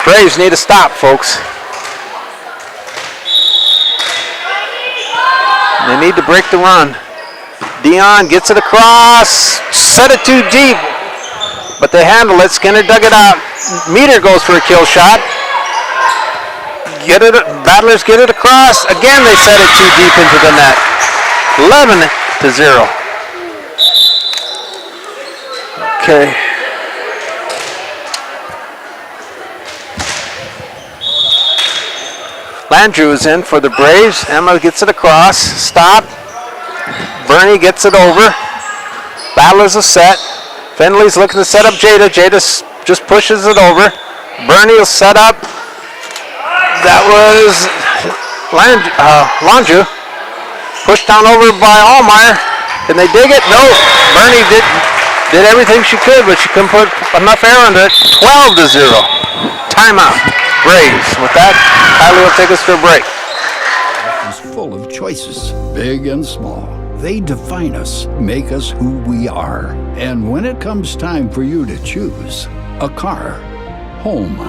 Braves need to stop, folks. They need to break the run. Dion gets it across, set it too deep, but they handle it. Skinner dug it out. Meter goes for a kill shot. Battlers get it across. Again, they set it too deep into the net. 11-0. Okay. Landrew is in for the Braves. Emma gets it across. Stop. Bernie gets it over. Battlers are set. Finley's looking to set up Jada. Jada just pushes it over. Bernie will set up. That was Landrew. Pushed down over by Allmeyer. Can they dig it? No. Bernie did everything she could, but she couldn't put enough air under it. 12-0. Timeout. Braves. With that, Kylie will take us to a break. It's full of choices, big and small. They define us, make us who we are. And when it comes time for you to choose a car, home,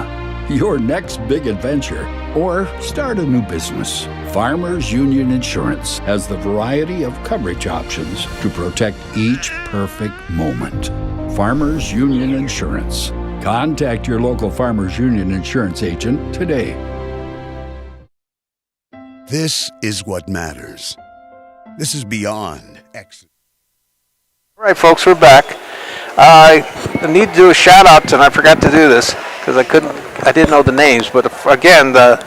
your next big adventure, or start a new business, Farmers Union Insurance has the variety of coverage options to protect each perfect moment. Farmers Union Insurance. Contact your local Farmers Union Insurance agent today. This is what matters. This is beyond exit. All right, folks, we're back. I need to do a shout out, and I forgot to do this because I didn't know the names. But again, the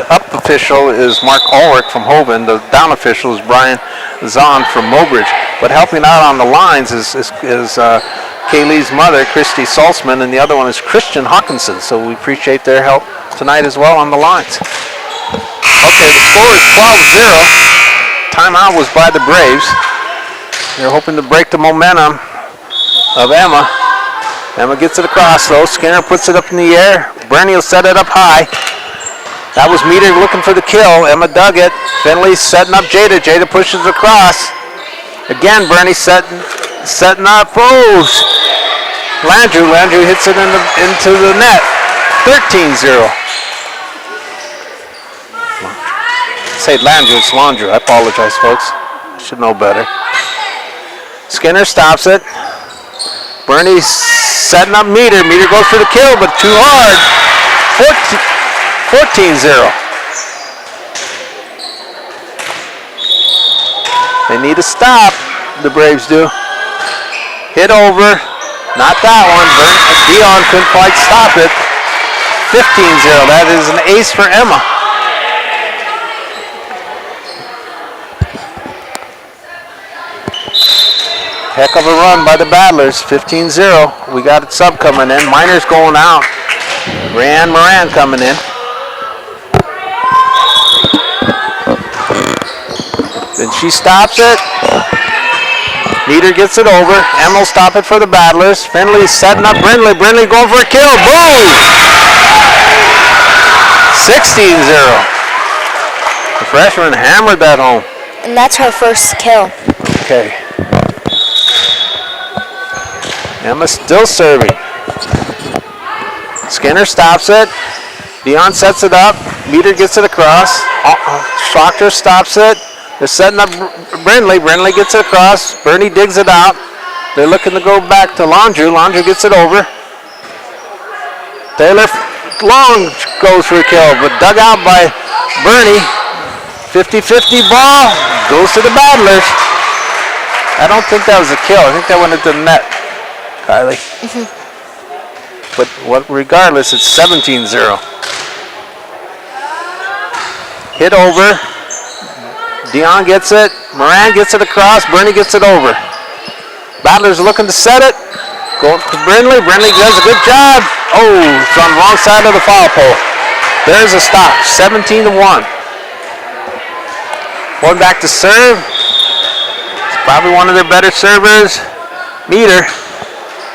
up official is Mark Ulrich from Hovind. The down official is Brian Zahn from Mobridge. But helping out on the lines is Kaylee's mother, Christy Salzman, and the other one is Christian Hawkinson. So we appreciate their help tonight as well on the lines. Okay, the score is 12-0. Timeout was by the Braves. They're hoping to break the momentum of Emma. Emma gets it across though. Skinner puts it up in the air. Bernie will set it up high. That was Meter looking for the kill. Emma dug it. Finley's setting up Jada. Jada pushes across. Again, Bernie setting up. Oh! Landrew hits it into the net. 13-0. Say Landrew, it's Landrew. I apologize, folks. Should know better. Skinner stops it. Bernie's setting up Meter. Meter goes for the kill, but too hard. 14-0. They need to stop. The Braves do. Hit over. Not that one. Dion couldn't quite stop it. 15-0. That is an ace for Emma. Heck of a run by the Battlers, 15-0. We got a sub coming in. Miner's going out. Rayanne Moran coming in. Then she stops it. Meter gets it over. Emma will stop it for the Battlers. Finley's setting up Brindley. Brindley going for a kill. Boom! 16-0. The freshman hammered that home. And that's her first kill. Okay. Emma still serving. Skinner stops it. Dion sets it up. Meter gets it across. Schlochter stops it. They're setting up Brindley. Brindley gets it across. Bernie digs it out. They're looking to go back to Landrew. Landrew gets it over. Taylor Long goes for a kill, but dug out by Bernie. 50-50 ball. Goes to the Battlers. I don't think that was a kill. I think that went into the net. Kylie. But regardless, it's 17-0. Hit over. Dion gets it. Moran gets it across. Bernie gets it over. Battlers looking to set it. Going to Brindley. Brindley does a good job. Oh, it's on the wrong side of the foul pole. There's a stop. 17-1. Going back to serve. It's probably one of their better servers. Meter.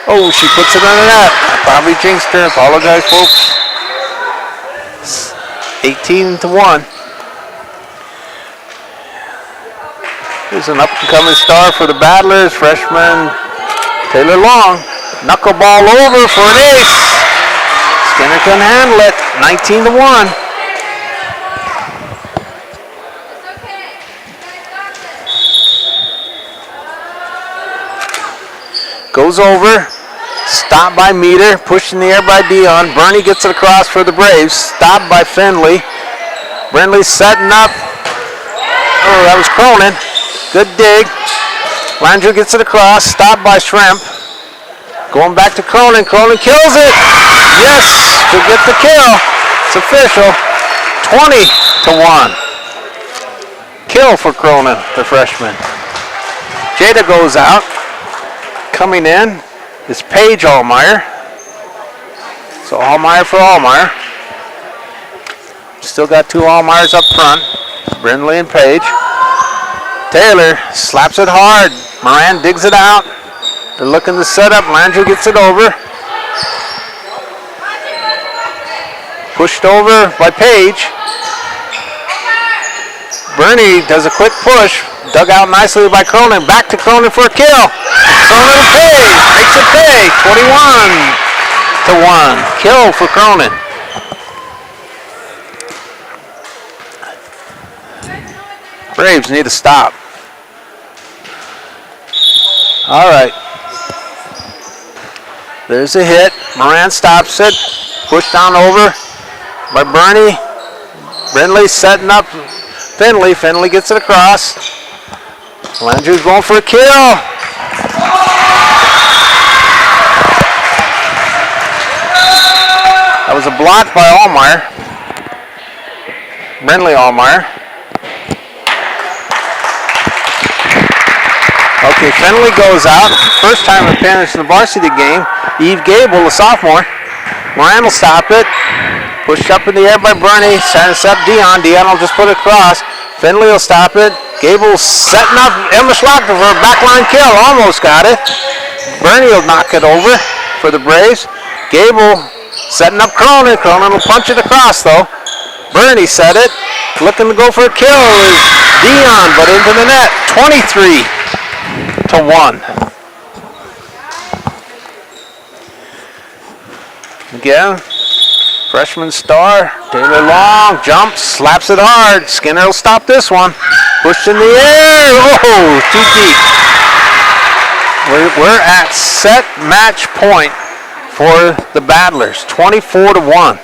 Oh, she puts it on the net. I probably jinxed her. Apologize, folks. 18-1. Here's an up-and-coming star for the Battlers. Freshman Taylor Long. Knuckleball over for an ace. Skinner couldn't handle it. 19-1. goes over, stopped by Meter, pushed in the air by Dion. Bernie gets it across for the Braves, stopped by Finley. Brindley setting up. Oh, that was Cronin. Good dig. Landrew gets it across, stopped by Shrimp. Going back to Cronin. Cronin kills it. Yes, to get the kill. It's official. 20-1. Kill for Cronin, the freshman. Jada goes out. Coming in is Paige Allmeyer. So Allmeyer for Allmeyer. Still got two Allmeyers up front. Brindley and Paige. Taylor slaps it hard. Moran digs it out. They're looking to set up. Landrew gets it over. Pushed over by Paige. Bernie does a quick push. Dug out nicely by Cronin. Back to Cronin for a kill. Cronin and Paige makes it pay. 21-1. Kill for Cronin. Braves need to stop. All right. There's a hit. Moran stops it. Pushed down over by Bernie. Brindley setting up Finley. Finley gets it across. Landrew's going for a kill. That was a block by Allmeyer. Brindley Allmeyer. Okay, Finley goes out. First time appearance in the varsity game. Eve Gable, the sophomore. Moran will stop it. Pushed up in the air by Bernie. Trying to set up Dion. Dion will just put it across. Finley will stop it. Gable setting up Emma Schlocker for a backline kill. Almost got it. Bernie will knock it over for the Braves. Gable setting up Cronin. Cronin will punch it across though. Bernie set it. Looking to go for a kill is Dion, but into the net. 23-1. Again, freshman star, Taylor Long, jumps, slaps it hard. Skinner will stop this one. Pushed in the air, oh, too deep. We're at set match point for the Battlers, 24-1.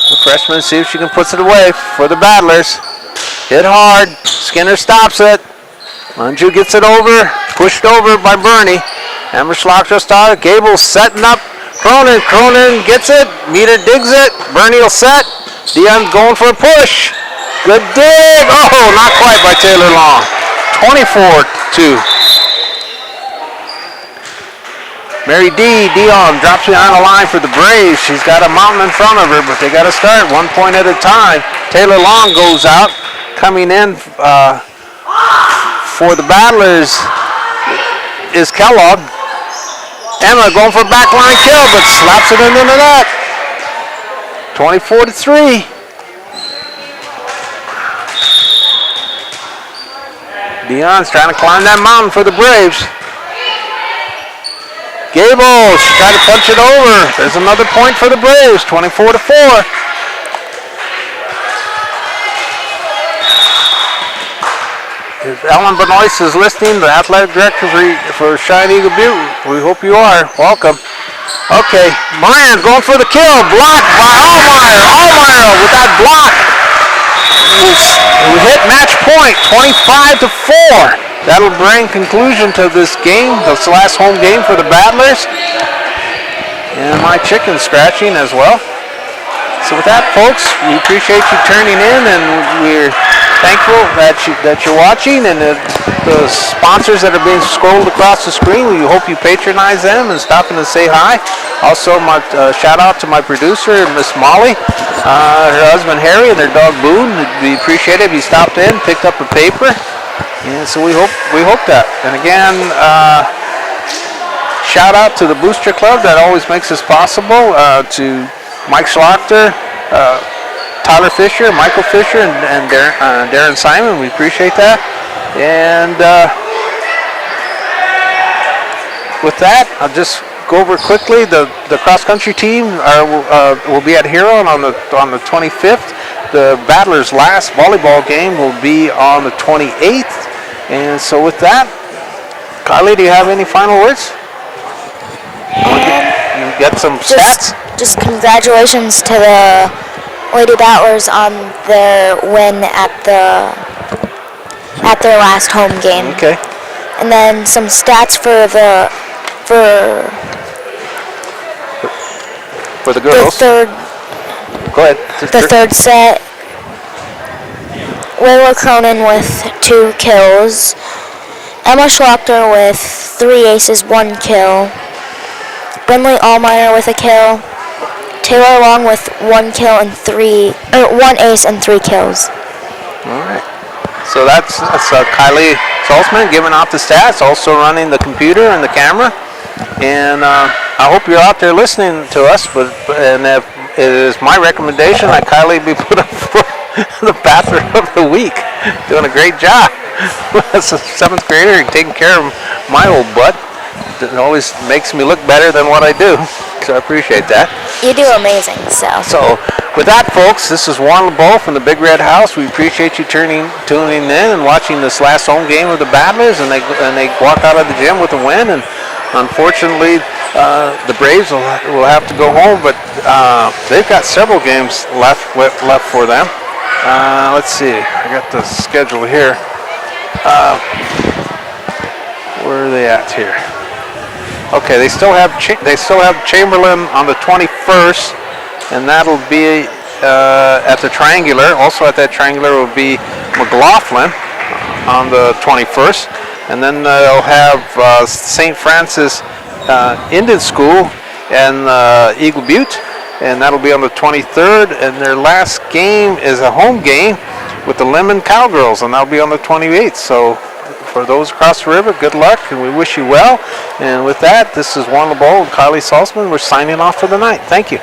The freshman see if she can put it away for the Battlers. Hit hard, Skinner stops it. Landrew gets it over, pushed over by Bernie. Amber Schlocker started. Gable setting up. Cronin gets it. Meter digs it. Bernie will set. Dion going for a push. Good dig. Oh, not quite by Taylor Long. 24-2. Mary Dion drops behind the line for the Braves. She's got a mountain in front of her, but they got to start 1 point at a time. Taylor Long goes out. Coming in for the Battlers is Kellogg. Emma going for a backline kill, but slaps it into the net. 24-3. Dion's trying to climb that mountain for the Braves. Gable, she tried to punch it over. There's another point for the Braves, 24-4. If Ellen Benoist is listening, the athletic director for Cheyenne Eagle Butte, we hope you are. Welcome. Okay, Moran going for the kill. Blocked by Allmeyer. Allmeyer with that block. We hit match point, 25-4. That'll bring conclusion to this game, this last home game for the Battlers. And my chicken scratching as well. So with that, folks, we appreciate you turning in, and we're thankful that you're watching, and the sponsors that are being scrolled across the screen, we hope you patronize them and stop in and say hi. Also, my shout out to my producer, Miss Molly, her husband Harry, and their dog Boone. We appreciate it if you stopped in, picked up a paper, and so we hope that. And again, shout out to the Booster Club that always makes this possible. To Mike Schlocker, Tyler Fisher, Michael Fisher, and Darren Simon. We appreciate that. And with that, I'll just go over quickly. The cross-country team will be at Huron on the 25th. The Battlers' last volleyball game will be on the 28th. And so with that, Kylie, do you have any final words? You get some stats? Just congratulations to the Lady Battlers on their win at their last home game. Okay. And then some stats for the girls. Go ahead. The third set. Layla Cronin with 2 kills. Emma Schlochter with 3 aces, 1 kill. Brinley Allmeyer with a kill. Taylor Long with 1 kill and 1 ace and 3 kills. All right. So that's Kylie Salzman giving out the stats, also running the computer and the camera. And I hope you're out there listening to us. And if it is my recommendation that Kylie be put up for the Battler of the Week. Doing a great job. As a 7th grader, taking care of my old butt. It always makes me look better than what I do. So I appreciate that. You do amazing, so. So with that, folks, this is Warren LeBeau from the Big Red House. We appreciate you tuning in and watching this last home game of the Battlers, and they walk out of the gym with a win. And unfortunately, the Braves will have to go home, but they've got several games left for them. Let's see. I got the schedule here. Where are they at here? Okay, they still have Chamberlain on the 21st, and that'll be at the Triangular. Also at that Triangular will be McLaughlin on the 21st, and then they'll have St. Francis Indian School and Eagle Butte, and that'll be on the 23rd. And their last game is a home game with the Lemon Cowgirls, and that'll be on the 28th. So for those across the river, good luck, and we wish you well. And with that, this is Warren LeBeau and Kylie Salzman. We're signing off for the night. Thank you.